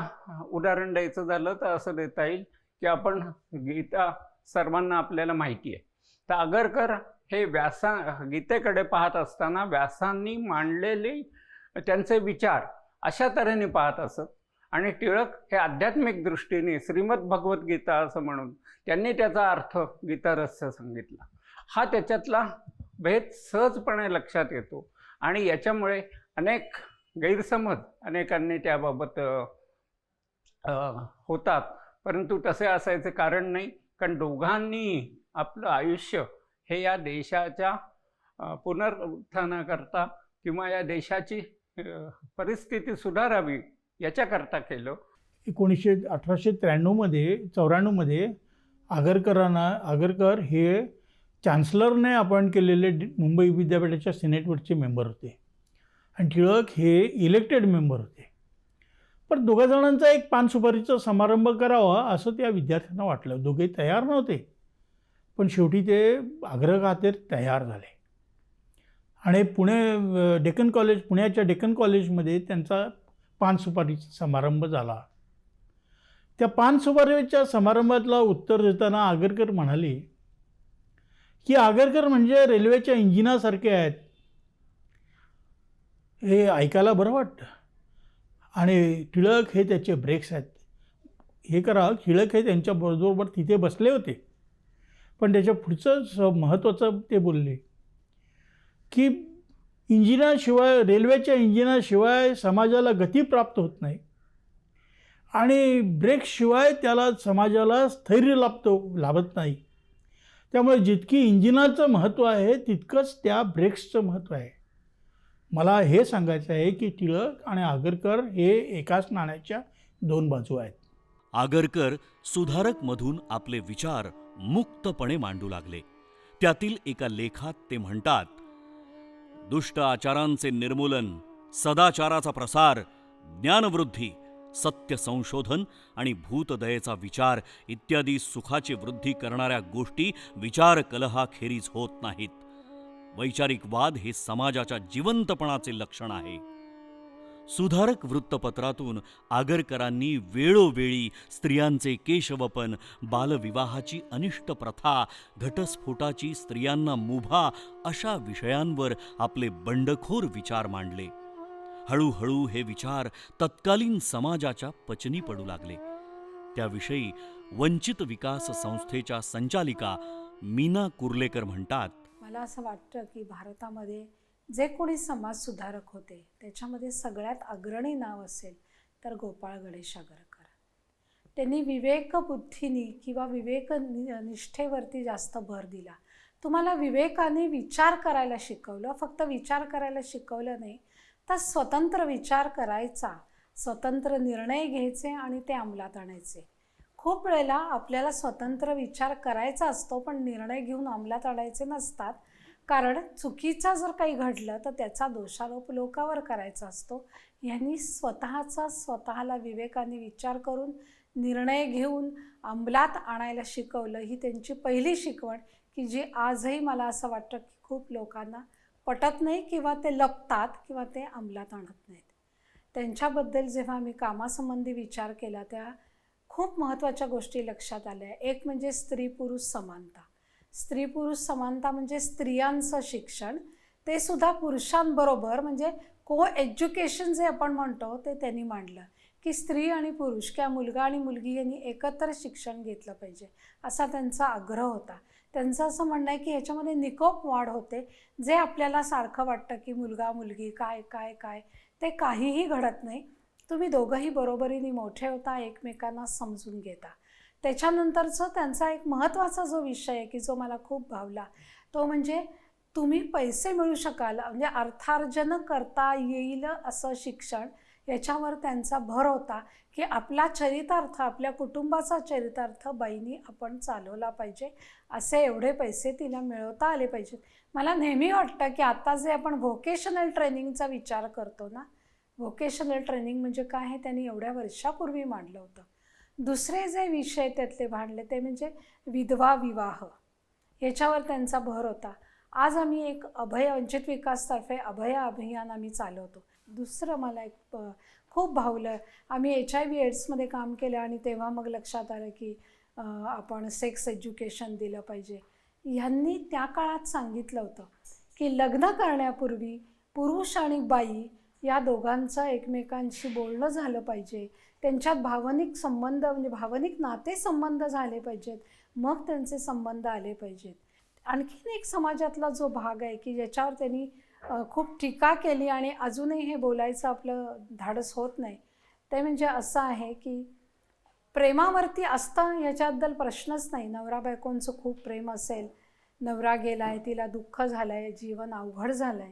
Speaker 10: उदाहरण द्यायचं झालं तर असं देता येईल की आपण गीता सर्वांना आपल्याला माहिती आहे. तर आगरकर हे गीतेकडे पाहत असताना व्यासांनी मांडलेले त्यांचे विचार अशा तऱ्हेने पाहत असत आणि टिळक हे आध्यात्मिक दृष्टीने श्रीमद भगवद्गीता असं म्हणून त्यांनी त्याचा अर्थ गीता रहस्य सांगितला. हा त्याच्यातला भेद सहजपणे लक्षात येतो आणि याच्यामुळे अनेक गैरसमज अनेकांनी त्याबाबत होतात, परंतु तसे असायचे कारण नाही. कारण दोघांनी आपलं आयुष्य हे या देशाच्या पुनरुत्थानाकरता किंवा या देशाची परिस्थिती सुधारावी याच्याकरता केलं.
Speaker 9: 1894मध्ये आगरकर हे चान्सलरने अपॉइंट केलेले मुंबई विद्यापीठाच्या सिनेटवरचे मेंबर होते आणि टिळक हे इलेक्टेड मेंबर होते. पण दोघा जणांचा एक पानसुपारीचा समारंभ करावा असं त्या विद्यार्थ्यांना वाटलं. दोघे तयार नव्हते, पण शेवटी ते आग्रहखातीर तयार झाले आणि पुण्याच्या डेक्कन कॉलेजमध्ये त्यांचा पानसुपारीचा समारंभ झाला. त्या पानसुपारीच्या समारंभातला उत्तर देताना आगरकर म्हणाले की आगरकर म्हणजे रेल्वेच्या इंजिनासारखे आहेत. हे ऐकायला बरं वाटतं आणि टिळक हे त्याचे ब्रेक्स आहेत. हे करा, टिळक हे त्यांच्याबरोबर तिथे बसले होते. पण त्याच्या पुढचं महत्त्वाचं ते बोलले की रेल्वेच्या इंजिनाशिवाय समाजाला गती प्राप्त होत नाही आणि ब्रेक्सशिवाय त्याला समाजाला स्थैर्य लाभत नाही. त्यामुळे जितकी इंजिनाचं महत्त्व आहे तितकंच त्या ब्रेक्सचं महत्त्व आहे. मला हे सांगायचं आहे की टिळक आणि आगरकर हे एकाच नाण्याच्या दोन बाजू आहेत.
Speaker 1: आगरकर सुधारकमधून आपले विचार मुक्तपणे मांडू लागले. त्यातील एका लेखात ते म्हणतात, दुष्ट आचारांचे निर्मूलन, सदाचाराचा प्रसार, ज्ञानवृद्धी, सत्य संशोधन आणि भूतदयेचा विचार इत्यादी सुखाची वृद्धी करणाऱ्या गोष्टी विचार कलहाखेरीज होत नाहीत. वैचारिक वाद हे समाजाच्या जिवंतपणाचे लक्षण आहे. सुधारक वृत्तपत्रातून आगरकरांनी वेळोवेळी स्त्रियांचे केशवपन, बालविवाहाची अनिष्ट प्रथा, घटस्फोटाची स्त्रियांना मुभा अशा विषयांवर आपले बंडखोर विचार मांडले. हळूहळू हे विचार तत्कालीन समाजाच्या पचनी पडू लागले. त्याविषयी वंचित विकास संस्थेच्या संचालिका मीना कुर्लेकर म्हणतात,
Speaker 11: मला असं वाटतं की भारतामध्ये जे कोणी समाजसुधारक होते त्याच्यामध्ये सगळ्यात अग्रणी नाव असेल तर गोपाळ गणेश आगरकर. त्यांनी विवेकबुद्धीनी किंवा निष्ठेवरती जास्त भर दिला. तुम्हाला विवेकाने विचार करायला शिकवलं, फक्त विचार करायला शिकवलं नाही तर स्वतंत्र विचार करायचा, स्वतंत्र निर्णय घ्यायचे आणि ते अंमलात आणायचे. खूप वेळेला आपल्याला स्वतंत्र विचार करायचा असतो पण निर्णय घेऊन अंमलात आणायचे नसतात, कारण चुकीचं जर काही घडलं तर त्याचा दोषारोप लोकांवर करायचा असतो. यांनी स्वतःला विवेकाने विचार करून निर्णय घेऊन अंमलात आणायला शिकवलं. ही त्यांची पहिली शिकवण की जी आजही मला असं वाटतं की खूप लोकांना पटत नाही किंवा ते लपतात किंवा ते अंमलात आणत नाहीत. त्यांच्याबद्दल जेव्हा मी कामासंबंधी विचार केला त्या खूप महत्त्वाच्या गोष्टी लक्षात आल्या. एक म्हणजे स्त्री पुरुष समानता. स्त्री पुरुष समानता म्हणजे स्त्रियांचं शिक्षण, ते सुद्धा पुरुषांबरोबर, म्हणजे को एज्युकेशन जे आपण म्हणतो ते त्यांनी मांडलं की स्त्री आणि पुरुष किंवा मुलगा आणि मुलगी यांनी एकत्र शिक्षण घेतलं पाहिजे असा त्यांचा आग्रह होता. त्यांचं असं म्हणणं आहे की ह्याच्यामध्ये निकोप वाढ होते. जे आपल्याला सारखं वाटतं की मुलगा मुलगी काय काय काय ते काहीही घडत नाही. तुम्ही दोघंही बरोबरीने मोठे होता, एकमेकांना समजून घेता. त्याच्यानंतरचं त्यांचा एक महत्त्वाचा जो विषय आहे की जो मला खूप भावला तो म्हणजे तुम्ही पैसे मिळू शकाल, म्हणजे अर्थार्जन करता येईल असं शिक्षण, याच्यावर त्यांचा भर होता की आपला चरितार्थ, आपल्या कुटुंबाचा चरितार्थ बाईंनी आपण चालवला पाहिजे, असे एवढे पैसे तिला मिळवता आले पाहिजेत. मला नेहमी वाटतं की आता जे आपण व्होकेशनल ट्रेनिंगचा विचार करतो ना, व्होकेशनल ट्रेनिंग म्हणजे काय हे त्यांनी एवढ्या वर्षापूर्वी मांडलं होतं. दुसरे जे विषय त्यातले मांडले ते म्हणजे विधवा विवाह, याच्यावर त्यांचा भर होता. आज आम्ही एक वंचित विकासतर्फे अभय अभियान आम्ही चालवतो. दुसरं मला एक खूप भावलं. आम्ही HIV एड्समध्ये काम केलं आणि तेव्हा मग लक्षात आलं की आपण सेक्स एज्युकेशन दिलं पाहिजे. ह्यांनी त्या काळात सांगितलं होतं की लग्न करण्यापूर्वी पुरुष आणि बाई या दोघांचं एकमेकांशी बोलणं झालं पाहिजे, त्यांच्यात भावनिक संबंध म्हणजे भावनिक नातेसंबंध झाले पाहिजेत, मग त्यांचे संबंध आले पाहिजेत. आणखीन एक समाजातला जो भाग आहे की ज्याच्यावर त्यांनी खूप टीका केली आणि अजूनही हे बोलायचं आपलं धाडस होत नाही, ते म्हणजे असं आहे की प्रेमावरती असतं याच्याबद्दल प्रश्नच नाही. नवरा बायकोंचं खूप प्रेम असेल, नवरा गेला आहे, तिला दुःख झालं आहे, जीवन अवघड झालं आहे,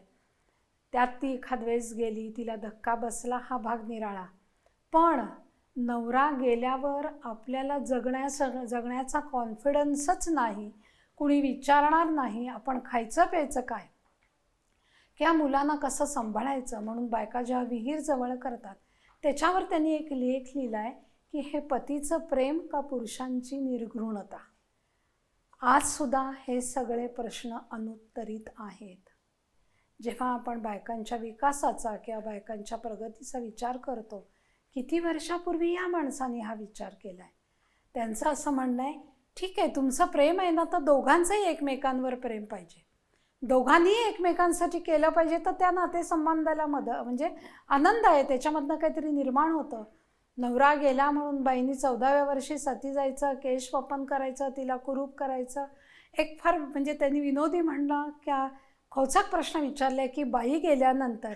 Speaker 11: त्यात ती एखाद वेळेस गेली, तिला धक्का बसला, हा भाग निराळा. पण नवरा गेल्यावर आपल्याला जगण्याचा कॉन्फिडन्सच नाही, कुणी विचारणार नाही आपण खायचं प्यायचं काय, किंवा मुलांना कसं सांभाळायचं, म्हणून बायका जेव्हा विहीर जवळ करतात त्याच्यावर त्यांनी एक लेख लिहिला आहे की हे पतीचं प्रेम का पुरुषांची निर्घृणता. आजसुद्धा हे सगळे प्रश्न अनुत्तरित आहेत. जेव्हा आपण बायकांच्या विकासाचा किंवा बायकांच्या प्रगतीचा विचार करतो, किती वर्षापूर्वी या माणसाने हा विचार केला आहे. त्यांचं असं म्हणणं आहे, ठीक आहे तुमचं प्रेम आहे ना, तर दोघांचंही एकमेकांवर प्रेम पाहिजे, दोघांनीही एकमेकांसाठी केलं पाहिजे, तर त्या नातेसंबंधाला म्हणजे आनंद आहे, त्याच्यामधनं काहीतरी निर्माण होतं. नवरा गेला म्हणून बाईंनी 14व्या वर्षी सती जायचं, केश वपन करायचं, तिला कुरूप करायचं. एक फार म्हणजे त्यांनी विनोदी म्हणलं की खोचक प्रश्न विचारले की बाई गेल्यानंतर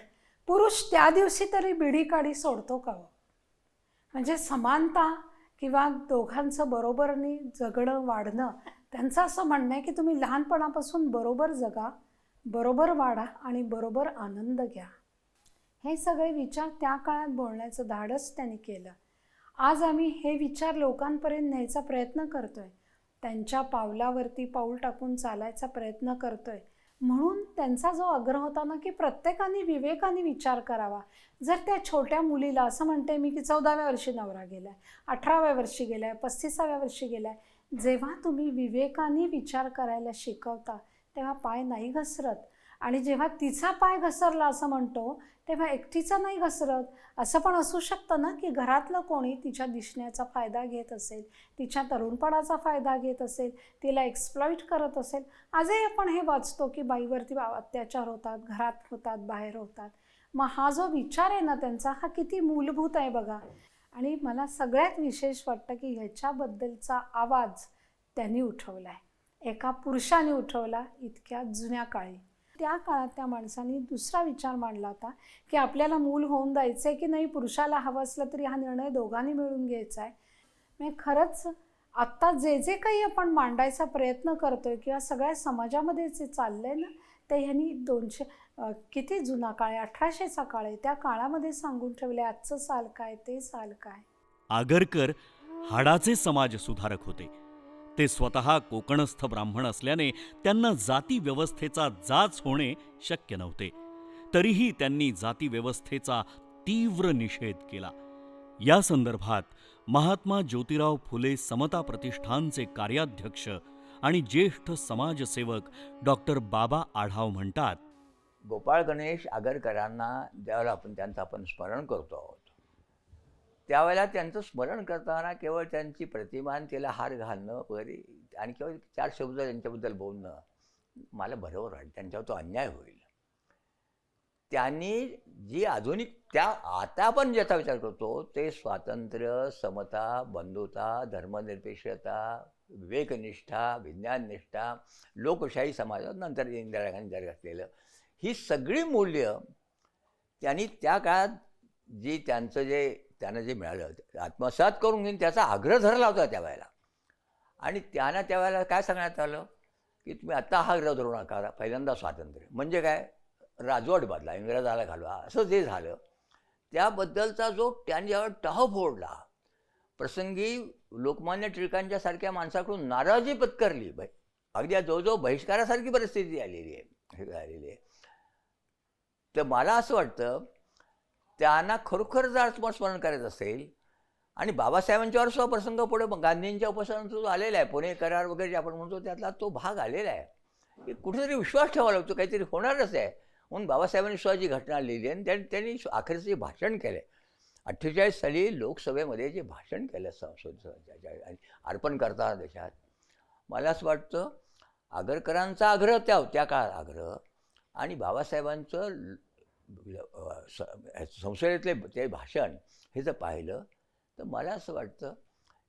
Speaker 11: पुरुष त्या दिवशी तरी बिडी काढी सोडतो का हो? म्हणजे समानता किंवा दोघांचं बरोबरनी जगणं वाढणं. त्यांचं असं म्हणणं आहे की तुम्ही लहानपणापासून बरोबर जगा, बरोबर वाढा आणि बरोबर आनंद घ्या. हे सगळे विचार त्या काळात बोलण्याचं धाडस त्यांनी केलं. आज आम्ही हे विचार लोकांपर्यंत न्यायचा प्रयत्न करतोय, त्यांच्या पावलावरती पाऊल टाकून चालायचा प्रयत्न करतोय. म्हणून त्यांचा जो आग्रह होता ना की प्रत्येकाने विवेकाने विचार करावा. जर त्या छोट्या मुलीला असं म्हणते मी की 14व्या वर्षी नवरा गेलाय, 18व्या वर्षी गेलाय, 35व्या वर्षी गेलाय, जेव्हा तुम्ही विवेकाने विचार करायला शिकवता तेव्हा पाय नाही घसरत. आणि जेव्हा तिचा पाय घसरला असं म्हणतो तेव्हा एकटीचा नाही घसरत. असं पण असू शकतं ना की घरातलं कोणी तिच्या दिसण्याचा फायदा घेत असेल, तिच्या तरुणपणाचा फायदा घेत असेल, तिला एक्सप्लॉइट करत असेल. आजही आपण हे वाचतो की बाईवरती अत्याचार होतात, घरात होतात, बाहेर होतात. मग हा जो विचार आहे ना त्यांचा, हा किती मूलभूत आहे बघा. आणि मला सगळ्यात विशेष वाटतं की ह्याच्याबद्दलचा आवाज त्यांनी उठवला आहे, एका पुरुषाने उठवला इतक्या जुन्या काळी. त्या काळात त्या माणसांनी दुसरा विचार मांडला होता की आपल्याला मूल होऊन द्यायचं आहे की नाही, पुरुषाला हवं असलं तरी हा निर्णय दोघांनी मिळून घ्यायचा आहे. म्हणजे खरंच आत्ता जे जे काही आपण मांडायचा प्रयत्न करतोय किंवा सगळ्या समाजामध्ये जे चाललं आहे ना, ते ह्यांनी 200 किती जुना काळ आहे, 1800चा काळ आहे, त्या काळामध्ये सांगून ठेवले आजचं साल काय ते साल काय.
Speaker 1: आगरकर हाडाचे समाज सुधारक होते. ते स्वतः कोकणस्थ ब्राह्मण असल्याने त्यांना जाती व्यवस्थेचा जाच होणे शक्य नव्हते. तरीही त्यांनी जाती व्यवस्थेचा तीव्र निषेध केला. या संदर्भात महात्मा ज्योतिराव फुले समता प्रतिष्ठानचे कार्याध्यक्ष आणि ज्येष्ठ समाजसेवक डॉक्टर बाबा आढाव म्हणतात,
Speaker 12: गोपाळ गणेश आगरकरांना ज्यावेळेला आपण स्मरण करतो आहोत, त्यावेळेला त्यांचं स्मरण करताना केवळ त्यांची प्रतिमान, तिला हार घालणं वगैरे आणि केवळ 4 शब्द त्यांच्याबद्दल बोलणं मला बरोबर वाटतं. त्यांच्यावर तो अन्याय होईल. त्यांनी जी आधुनिक आता आपण ज्याचा विचार करतो ते स्वातंत्र्य, समता, बंधुता, धर्मनिरपेक्षता, विवेकनिष्ठा, विज्ञाननिष्ठा, लोकशाही समाजात नंतर इंदिरा गांधी जाहीर घातलेलं, ही सगळी मूल्य त्यांनी त्या काळात त्यांना जे मिळालं आत्मसात करून घेऊन त्याचा आग्रह धरला होता त्यावेळेला. आणि त्यांना त्यावेळेला काय सांगण्यात आलं की तुम्ही आत्ता हा आग्रह धरू नका, पहिल्यांदा स्वातंत्र्य म्हणजे काय, राजवट बदला, इंग्रजाला घालवा, असं जे झालं त्याबद्दलचा जो त्यांनी ज्यावेळेला टह फोडला, प्रसंगी लोकमान्य टिळकांच्या सारख्या माणसाकडून नाराजी पत्करली, अगदी जवळजवळ बहिष्कारासारखी परिस्थिती आलेली आहे. तर मला असं वाटतं त्यांना खरोखर जर आत्मस्मरण करायचं असेल आणि बाबासाहेबांच्यावर सुद्धा प्रसंग पुढे गांधींच्या उपोषणाचा जो आलेला आहे, पुणे करार वगैरे जे आपण म्हणतो त्यातला तो भाग आलेला आहे की कुठेतरी विश्वास ठेवावा लागतो, काहीतरी होणारच आहे. म्हणून बाबासाहेबांनी सुद्धा जी घटना लिहिली आणि त्यांनी अखेरचं जे भाषण केलं आहे, 48 साली लोकसभेमध्ये जे भाषण केलं अर्पण करताना देशात, मला असं वाटतं आगरकरांचा आग्रह त्या काळात आग्रह आणि बाबासाहेबांचं संसदेतले ते भाषण हे जर पाहिलं तर मला असं वाटतं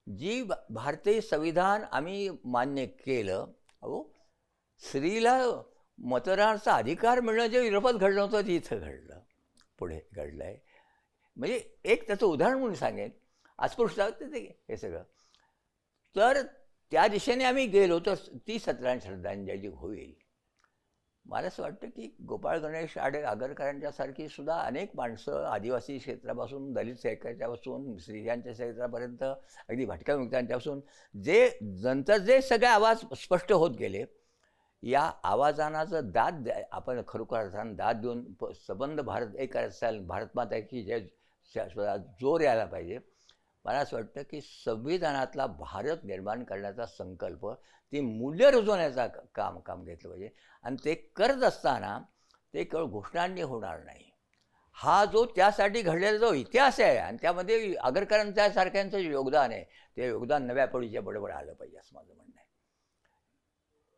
Speaker 12: जी भारतीय संविधान आम्ही मान्य केलं, अहो स्त्रीला मतदानाचा अधिकार मिळणं जे युरोपात घडलं होतं ते इथं घडलं, पुढे घडलं आहे. म्हणजे एक त्याचं उदाहरण म्हणून सांगेन, अस्पृश्यता ते हे सगळं. तर त्या दिशेने आम्ही गेलो तर ती श्रद्धांजली होईल. मला असं वाटतं की गोपाळ गणेश आगरकरांच्यासारखी सुद्धा अनेक माणसं आदिवासी क्षेत्रापासून दलित क्षेत्रापासून स्त्रियांच्या क्षेत्रापर्यंत अगदी भटक्या मुक्तांच्यापासून जे नंतर जे सगळे आवाज स्पष्ट होत गेले, या आवाजानाचं दाद आपण खरोखर अर्थानं दाद देऊन संबंध भारत एक असेल, भारतमाता की जे जोर यायला पाहिजे. मला असं वाटतं की संविधानातला भारत निर्माण करण्याचा संकल्प, ती मूल्य रुजवण्याचा काम घेतलं पाहिजे. आणि ते करत असताना ते केवळ घोषणांनी होणार नाही. हा जो त्यासाठी घडलेला जो इतिहास आहे आणि त्यामध्ये आगरकरांच्या सारख्यांचं योगदान आहे, ते योगदान नव्या पिढीच्या बरोबर आलं पाहिजे असं माझं म्हणणं आहे.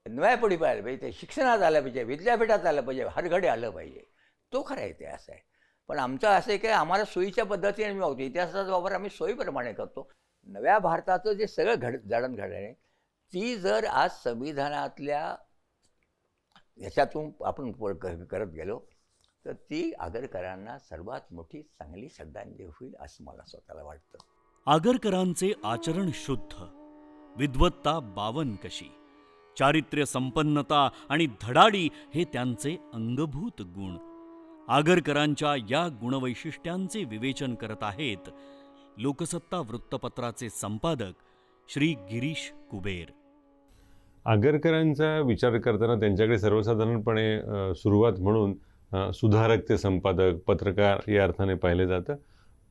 Speaker 12: नव्या पिढी आलं पाहिजे, ते शिक्षणात आलं पाहिजे, विद्यापीठात आलं पाहिजे, हरघडे आलं पाहिजे. तो खरा इतिहास आहे. पण आमचं असं आहे की आम्हाला सोयीच्या पद्धतीने मी होतो, इतिहासाचा वापर आम्ही सोयीप्रमाणे करतो. नव्या भारताचं जे सगळं जडण घडलं ती जर आज संविधानातल्या याच्यातून आपण करत गेलो तर ती आगरकरांना सर्वात मोठी चांगली श्रद्धांजली होईल असं मला स्वतःला वाटतं.
Speaker 1: आगरकरांचे आचरण शुद्ध, विद्वत्ता बावनकशी, चारित्र्य संपन्नता आणि धडाडी हे त्यांचे अंगभूत गुण. आगरकरांच्या या गुणवैशिष्ट्यांचे विवेचन करत आहेत लोकसत्ता वृत्तपत्राचे संपादक श्री गिरीश कुबेर.
Speaker 13: आगरकरांचा विचार करताना त्यांच्याकडे सर्वसाधारणपणे सुरुवात म्हणून सुधारक ते संपादक, पत्रकार या अर्थाने पाहिलं जातं.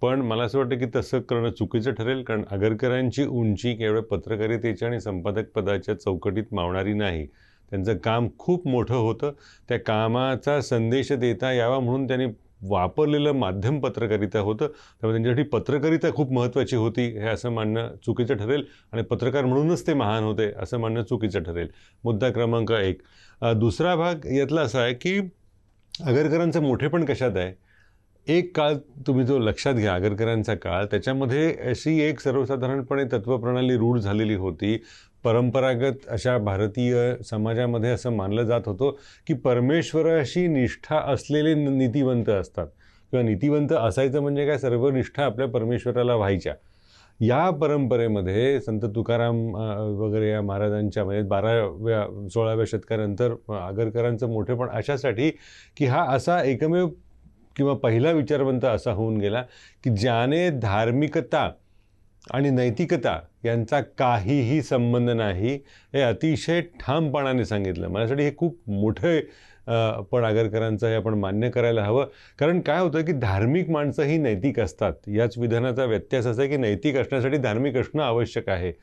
Speaker 13: पण मला असं वाटतं की तसं करणं चुकीचं ठरेल, कारण आगरकरांची उंची केवळ पत्रकारितेच्या आणि संपादक पदाच्या चौकटीत मावणारी नाही. त्यांचं काम खूप मोठं होतं. त्या कामाचा संदेश देता यावा म्हणून त्यांनी वापरलेलं माध्यम पत्रकारिता होतं. त्यामुळे त्यांच्यासाठी पत्रकारिता खूप महत्त्वाची होती हे असं मानणं चुकीचं ठरेल आणि पत्रकार म्हणूनच ते महान होते असं मानणं चुकीचं ठरेल. मुद्दा क्रमांक 1. दुसरा भाग यातला असा आहे की आगरकरांचं मोठेपण कशात आहे. एक काळ तुम्ही जो लक्षात घ्या, आगरकरांचा काळ, त्याच्यामध्ये अशी एक सर्वसाधारणपणे तत्त्वप्रणाली रूढ झालेली होती. परंपरागत अशा भारतीय समाजामध्ये असं मानलं जात होतं की परमेश्वराशी निष्ठा असलेले नीतिवंत असतात, किंवा नीतिवंत असायचं म्हणजे काय, सर्व निष्ठा आपल्या परमेश्वराला व्हायच्या. या परंपरेमध्ये संत तुकाराम वगैरे या महाराजांच्या म्हणजे 12व्या-16व्या शतकानंतर आगरकरांचं मोठेपण अशासाठी की हा असा एकमेव किंवा पहिला विचारवंत असा होऊन गेला की ज्याने धार्मिकता आणि नैतिकता यांचा काहीही संबंध नाही हे अतिशय ठामपणाने सांगितलं. माझ्यासाठी हे खूप मोठे पण आगरकरांचं हे आपण मान्य करायला हवं. कारण काय होतं की धार्मिक माणसं ही नैतिक असतात. याच विधानाचा व्यत्यास असा आहे की नैतिक असण्यासाठी धार्मिक असणं आवश्यक आहे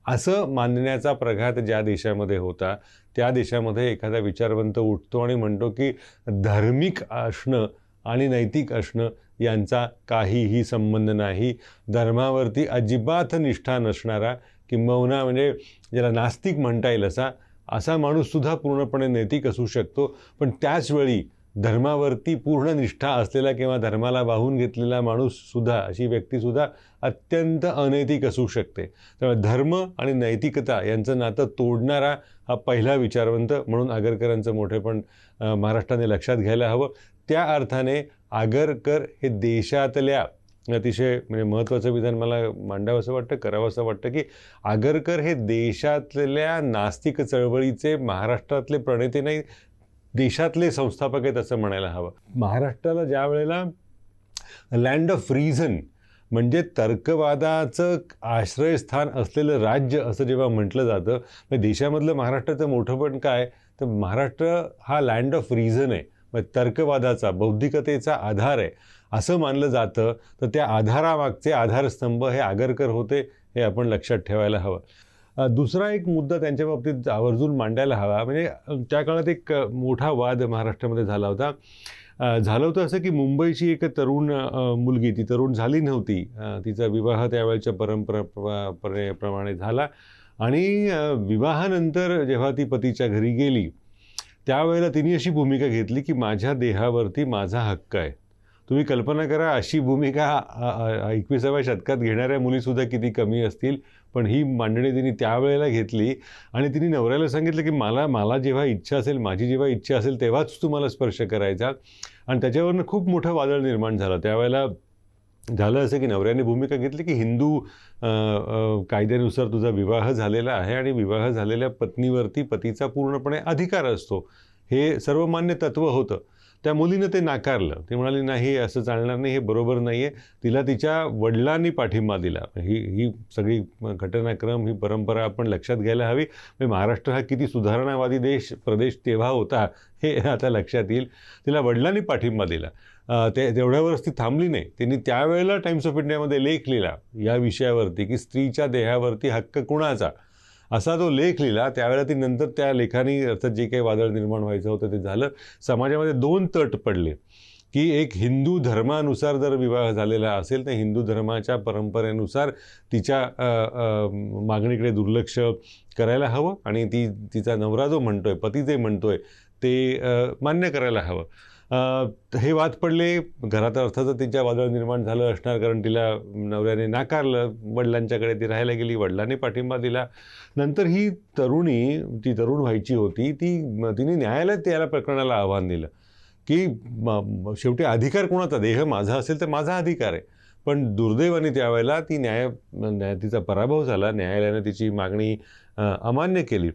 Speaker 13: असं मानण्याचा प्रघात ज्या देशामध्ये होता त्या देशामध्ये एखादा विचारवंत उठतो आणि म्हणतो की धार्मिक असणं आणि नैतिक असणं यांचा काहीही संबंध नाही. धर्मावरती अजिबात निष्ठा नसणारा, किंबहुना म्हणजे ज्याला नास्तिक म्हणता येईल असा माणूससुद्धा पूर्णपणे नैतिक असू शकतो. पण त्याचवेळी धर्मावरती पूर्ण निष्ठा असलेला किंवा धर्माला वाहून घेतलेला माणूससुद्धा, अशी व्यक्तीसुद्धा अत्यंत अनैतिक असू शकते. त्यामुळे धर्म आणि नैतिकता यांचं नातं तोडणारा हा पहिला विचारवंत म्हणून आगरकरांचं मोठेपण महाराष्ट्राने लक्षात घ्यायला हवं. त्या अर्थाने आगरकर हे देशातल्या अतिशय म्हणजे महत्त्वाचं विधान मला मांडावं असं वाटतं, करावं असं वाटतं की आगरकर हे देशातल्या नास्तिक चळवळीचे महाराष्ट्रातले प्रणेते नाही, देशातले संस्थापक आहेत असं म्हणायला हवं. महाराष्ट्राला ज्या वेळेला लँड ऑफ रिझन म्हणजे तर्कवादाचं आश्रयस्थान असलेलं राज्य असं जेव्हा म्हटलं जातं, म्हणजे देशामधलं महाराष्ट्राचं मोठंपण काय, तर महाराष्ट्र हा लँड ऑफ रिझन आहे, मग तर्कवादाचा, बौद्धिकतेचा आधार आहे असं मानलं जातं. तर त्या आधारामागचे आधारस्तंभ हे आगरकर होते हे आपण लक्षात ठेवायला हवं. दुसरा एक मुद्दा त्यांच्या बाबतीत आवर्जून मांडायला हवा. म्हणजे त्या काळात एक मोठा वाद महाराष्ट्रामध्ये झाला होता. झालं होतं असं की मुंबईची एक तरुण मुलगी, ती तरुण झाली नव्हती, तिचा विवाह त्यावेळेच्या परंपरेप्रमाणे झाला आणि विवाहानंतर जेव्हा ती पतीच्या घरी गेली त्यावेळेला तिने अशी भूमिका घेतली की माझ्या देहावरती माझा हक्क आहे. तुम्ही कल्पना करा, अशी भूमिका 21व्या शतकात घेणाऱ्या मुलीसुद्धा किती कमी असतील. पण ही मांडणी तिने त्यावेळेला घेतली आणि तिने नवऱ्याला सांगितलं की मला जेव्हा इच्छा असेल, माझी जेव्हा इच्छा असेल तेव्हाच तुम्हाला स्पर्श करायचा. आणि त्याच्यावरनं खूप मोठं वादळ निर्माण झालं. त्यावेळेला झालं असं की नवऱ्याने भूमिका घेतली की हिंदू कायद्यानुसार तुझा विवाह झालेला आहे आणि विवाह झालेल्या पत्नीवरती पतीचा पूर्णपणे अधिकार असतो, हे सर्वमान्य तत्त्व होतं. त्या मुलीनं ते नाकारलं. ती म्हणाली नाही, असं चालणार नाही, हे बरोबर नाही आहे. तिला तिच्या वडिलांनी पाठिंबा दिला. ही सगळी घटनाक्रम, ही परंपरा आपण लक्षात घ्यायला हवी. महाराष्ट्र हा किती सुधारणावादी प्रदेश तेव्हा होता हे आता लक्षात येईल. तिला वडिलांनी पाठिंबा दिला. तेवढ्यावरच ती थांबली नाही. तिने त्यावेळेला टाइम्स ऑफ इंडियामध्ये लेख लिहिला या विषयावरती की स्त्रीच्या देहावरती हक्क कुणाचा, असा तो लेख लिहिला. त्यावेळेला ती नंतर त्या लेखाने अर्थात जे काही वादळ निर्माण व्हायचं होतं ते झालं. समाजामध्ये 2 तट पडले की एक हिंदू धर्मानुसार जर विवाह झालेला असेल तर हिंदू धर्माच्या परंपरेनुसार तिच्या मागणीकडे दुर्लक्ष करायला हवं आणि तिचा नवरा जो म्हणतोय, पती जे म्हणतोय ते मान्य करायला हवं. हे वाद पडले. घरात अर्थातच तिच्या वादळ निर्माण झालं असणार, कारण तिला नवऱ्याने नाकारलं. वडिलांच्याकडे ती राहायला गेली, वडिलांनी पाठिंबा दिला. नंतर ही तरुण व्हायची होती, तिने न्यायालयात या प्रकरणाला आव्हान दिलं की शेवटी अधिकार कोणाचा, देह माझा असेल तर माझा अधिकार आहे. पण दुर्दैवाने त्यावेळेला तिचा पराभव झाला. न्यायालयाने तिची मागणी अमान्य केली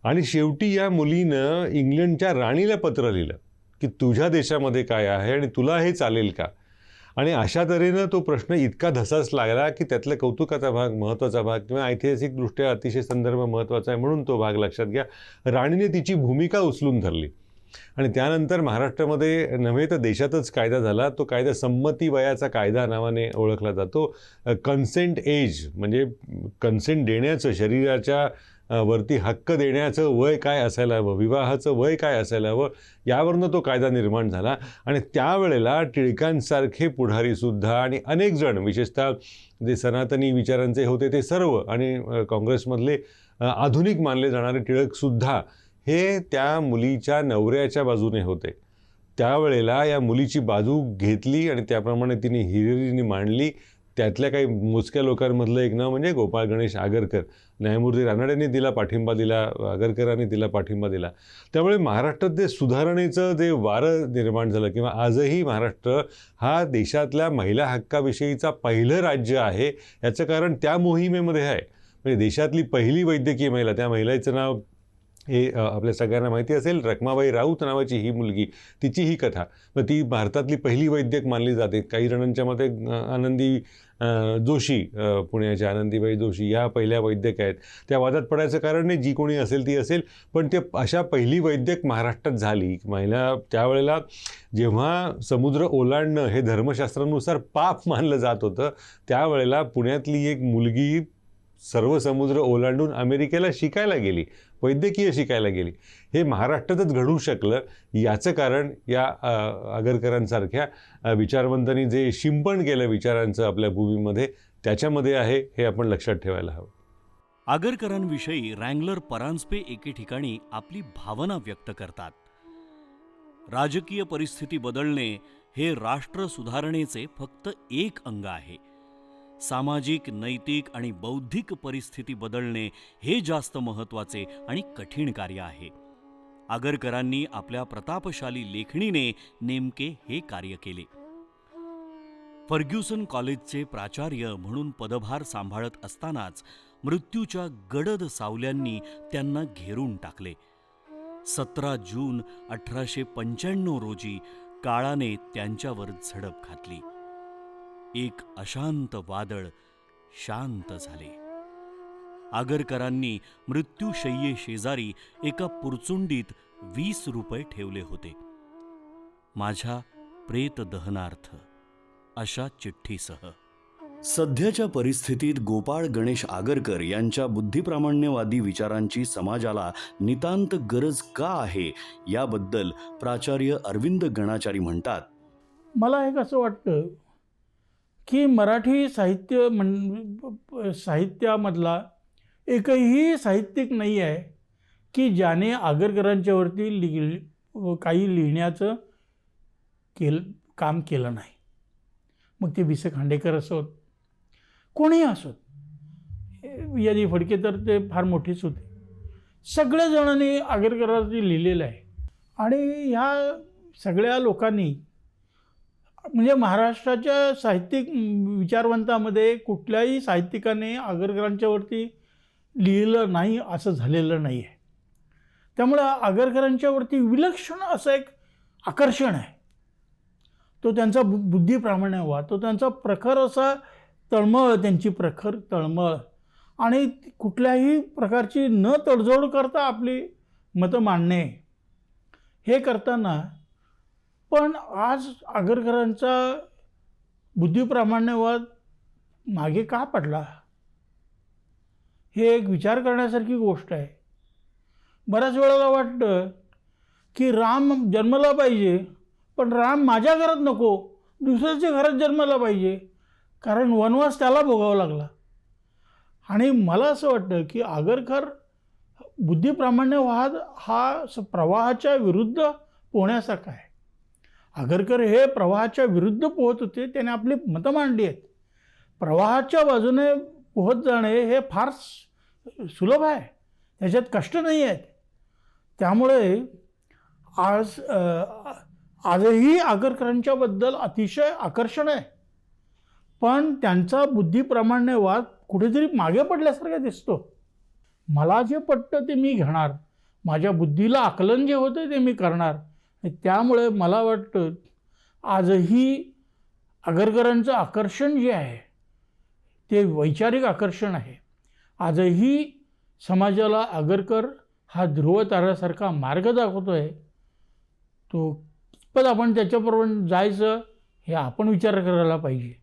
Speaker 13: आणि शेवटी या मुलीनं इंग्लंडच्या राणीला पत्र लिहिलं की तुझ्या देशामध्ये काय आहे आणि तुला हे चालेल का. आणि अशा तऱ्हेनं तो प्रश्न इतका धसास लागला की त्यातला कौतुकाचा भाग, महत्त्वाचा भाग किंवा ऐतिहासिकदृष्ट्या अतिशय संदर्भ महत्त्वाचा आहे म्हणून तो भाग लक्षात घ्या. राणीने तिची भूमिका उचलून धरली आणि त्यानंतर महाराष्ट्रामध्ये नव्हे तर देशातच कायदा झाला. तो कायदा संमती वयाचा कायदा नावाने ओळखला जातो. कन्सेंट एज म्हणजे कन्सेंट देण्याचं, शरीराच्या वरती हक्क देण्याचं वय काय असायला हवं, विवाहाचं वय काय असायला हवं, यावरनं तो कायदा निर्माण झाला. आणि त्यावेळेला टिळकांसारखे पुढारीसुद्धा आणि अनेक जण, विशेषतः जे सनातनी विचारांचे होते ते सर्व आणि काँग्रेसमधले आधुनिक मानले जाणारे टिळकसुद्धा हे त्या मुलीच्या नवऱ्याच्या बाजूने होते. त्यावेळेला या मुलीची बाजू घेतली आणि त्याप्रमाणे तिने हिरिरीने मांडली. त्यातल्या काही मोजक्या लोकांमधलं एक नाव म्हणजे गोपाळ गणेश आगरकर. न्यायमूर्ती रानडेंनी तिला पाठिंबा दिला, आगरकरांनी तिला पाठिंबा दिला. त्यामुळे महाराष्ट्रात जे सुधारणेचं जे वारं निर्माण झालं किंवा आजही महाराष्ट्र हा देशातल्या महिला हक्काविषयीचा पहिलं राज्य आहे, याचं कारण त्या मोहिमेमध्ये आहे. म्हणजे देशातली पहिली वैद्यकीय महिला, त्या महिलेचं नाव हे आपल्या सगळ्यांना माहिती असेल, रखमाबाई राऊत नावाची ही मुलगी, तिची ही कथा. मग ती भारतातली पहिली वैद्यक मानली जाते. काही जणांच्या मते आनंदी जोशी, पुण्याच्या आनंदीबाई जोशी या पहिल्या वैद्यक आहेत. त्या वादात पडायचं कारण नाही, जी कोणी असेल ती असेल, पण ते अशा पहिली वैद्यक महाराष्ट्रात झाली. महिला त्यावेळेला जेव्हा समुद्र ओलांडणं हे धर्मशास्त्रानुसार पाप मानलं जात होतं, त्यावेळेला पुण्यातली एक मुलगी सर्व समुद्र ओलांडून अमेरिकेला शिकायला गेली, वैद्यकीय शिकायला गेली. हे महाराष्ट्रातच घडू शकलं. याचं कारण या आगरकरांसारख्या विचारवंतांनी जे शिंपण केलं विचारांचं आपल्या भूमीमध्ये, त्याच्यामध्ये आहे, हे आपण लक्षात ठेवायला हवं.
Speaker 1: आगरकरांविषयी रँगलर परांजपे एके ठिकाणी आपली भावना व्यक्त करतात. राजकीय परिस्थिती बदलणे हे राष्ट्र सुधारणेचे फक्त एक अंग आहे. सामाजिक, नैतिक आणि बौद्धिक परिस्थिती बदलणे हे जास्त महत्त्वाचे आणि कठीण कार्य आहे. आगरकरांनी आपल्या प्रतापशाली लेखणीने नेमके हे कार्य केले. फर्ग्युसन कॉलेजचे प्राचार्य म्हणून पदभार सांभाळत असतानाच मृत्यूच्या गडद सावल्यांनी त्यांना घेरून टाकले. 17 जून 1895 रोजी काळाने त्यांच्यावर झडप घातली. एक अशांत वादळ शांत झाले. आगरकरांनी मृत्यूशय्येशेजारी एका पुरचुंडीत 20 रुपये ठेवले होते. माझ्या प्रेत दहनार्थ अशा चिठ्ठीसह. सध्याच्या परिस्थितीत गोपाळ गणेश आगरकर यांच्या बुद्धिप्रामाण्यवादी विचारांची समाजाला नितांत गरज का आहे याबद्दल प्राचार्य अरविंद गणाचारी म्हणतात,
Speaker 9: मला एक असं वाटतं की मराठी साहित्यामधला एकही साहित्यिक नाही आहे की ज्याने आगरकरांच्यावरती काही लिहिण्याचं काम केलं नाही. मग ते वि. स. खांडेकर असोत, कोणीही असोत, यादी फडके तर ते फार मोठेच होते. सगळ्या जणांनी आगरकरांवरती लिहिलेलं आहे. आणि ह्या सगळ्या लोकांनी म्हणजे महाराष्ट्राच्या साहित्यिक विचारवंतामध्ये कुठल्याही साहित्यिकाने आगरकरांच्यावरती लिहिलं नाही असं झालेलं नाही आहे. त्यामुळं आगरकरांच्यावरती विलक्षण असं एक आकर्षण आहे. तो त्यांचा बुद्धिप्रामाण्यवाद, तो त्यांचा प्रखर असा तळमळ, त्यांची प्रखर तळमळ आणि कुठल्याही प्रकारची न तडजोड करता आपली मतं मांडणे, हे करताना पण आज आगरकरांचा बुद्धिप्रामाण्यवाद मागे का पडला, हे एक विचार करण्यासारखी गोष्ट आहे. बऱ्याच वेळेला वाटतं की राम जन्मला पाहिजे, पण राम माझ्या घरात नको, दुसऱ्याच्या घरात जन्माला पाहिजे, कारण वनवास त्याला भोगावा लागला. आणि मला असं वाटतं की आगरकर बुद्धिप्रामाण्यवाद हा प्रवाहाच्या विरुद्ध पोहण्यासारखा आहे. आगरकर हे प्रवाहाच्या विरुद्ध पोहत होते, त्याने आपली मतं मांडली आहेत. प्रवाहाच्या बाजूने पोहत जाणे हे फार सुलभ आहे, त्याच्यात कष्ट नाही आहेत. त्यामुळे आजही आगरकरांच्याबद्दल अतिशय आकर्षण आहे, पण त्यांचा बुद्धिप्रामाण्यवाद कुठेतरी मागे पडल्यासारखा दिसतो. मला जे पटतं ते मी घेणार, माझ्या बुद्धीला आकलन जे होतं ते मी करणार. त्यामुळे मला वाटतं आजही आगरकरांचं आकर्षण जे आहे ते वैचारिक आकर्षण आहे. आजही समाजाला आगरकर हा ध्रुवताऱ्यासारखा मार्ग दाखवतो आहे. तो कितपत आपण त्याच्याबरोबर जायचं हे आपण विचार करायला पाहिजे.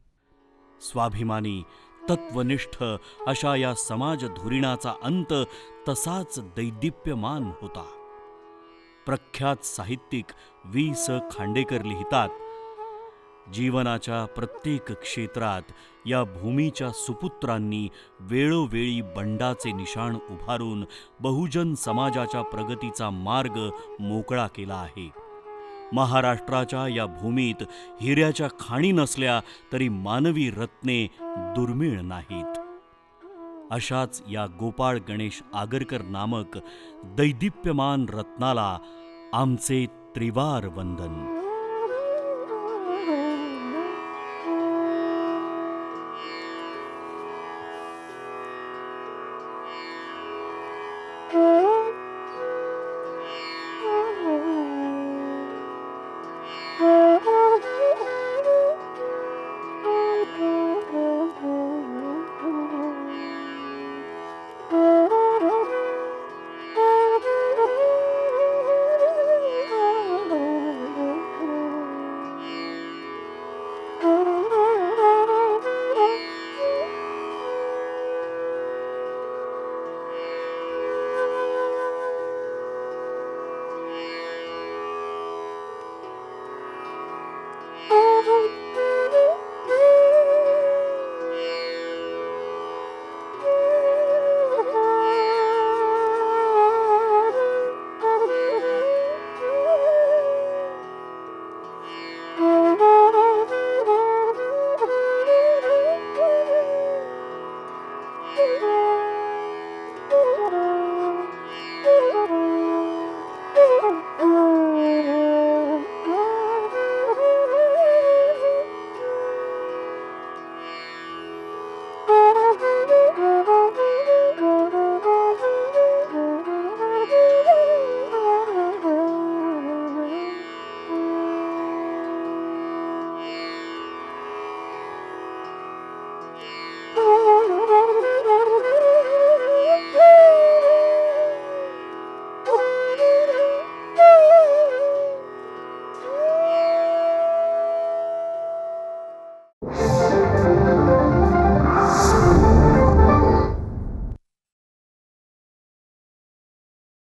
Speaker 1: स्वाभिमानी तत्वनिष्ठ अशा या समाज धुरीणाचा अंत तसाच दैदिप्यमान होता. प्रख्यात साहित्यिक वि. स. खांडेकर लिहितात, जीवनाच्या प्रत्येक क्षेत्रात या भूमीच्या सुपुत्रांनी वेळोवेळी बंडाचे निशाण उभारून बहुजन समाजाच्या प्रगतीचा मार्ग मोकळा केला आहे. महाराष्ट्राच्या या भूमीत हिऱ्याच्या खाणी नसल्या तरी मानवी रत्ने दुर्मिळ नाहीत. अशाच या गोपाळ गणेश आगरकर नामक दैदिप्यमान रत्नाला आमचे त्रिवार वंदन.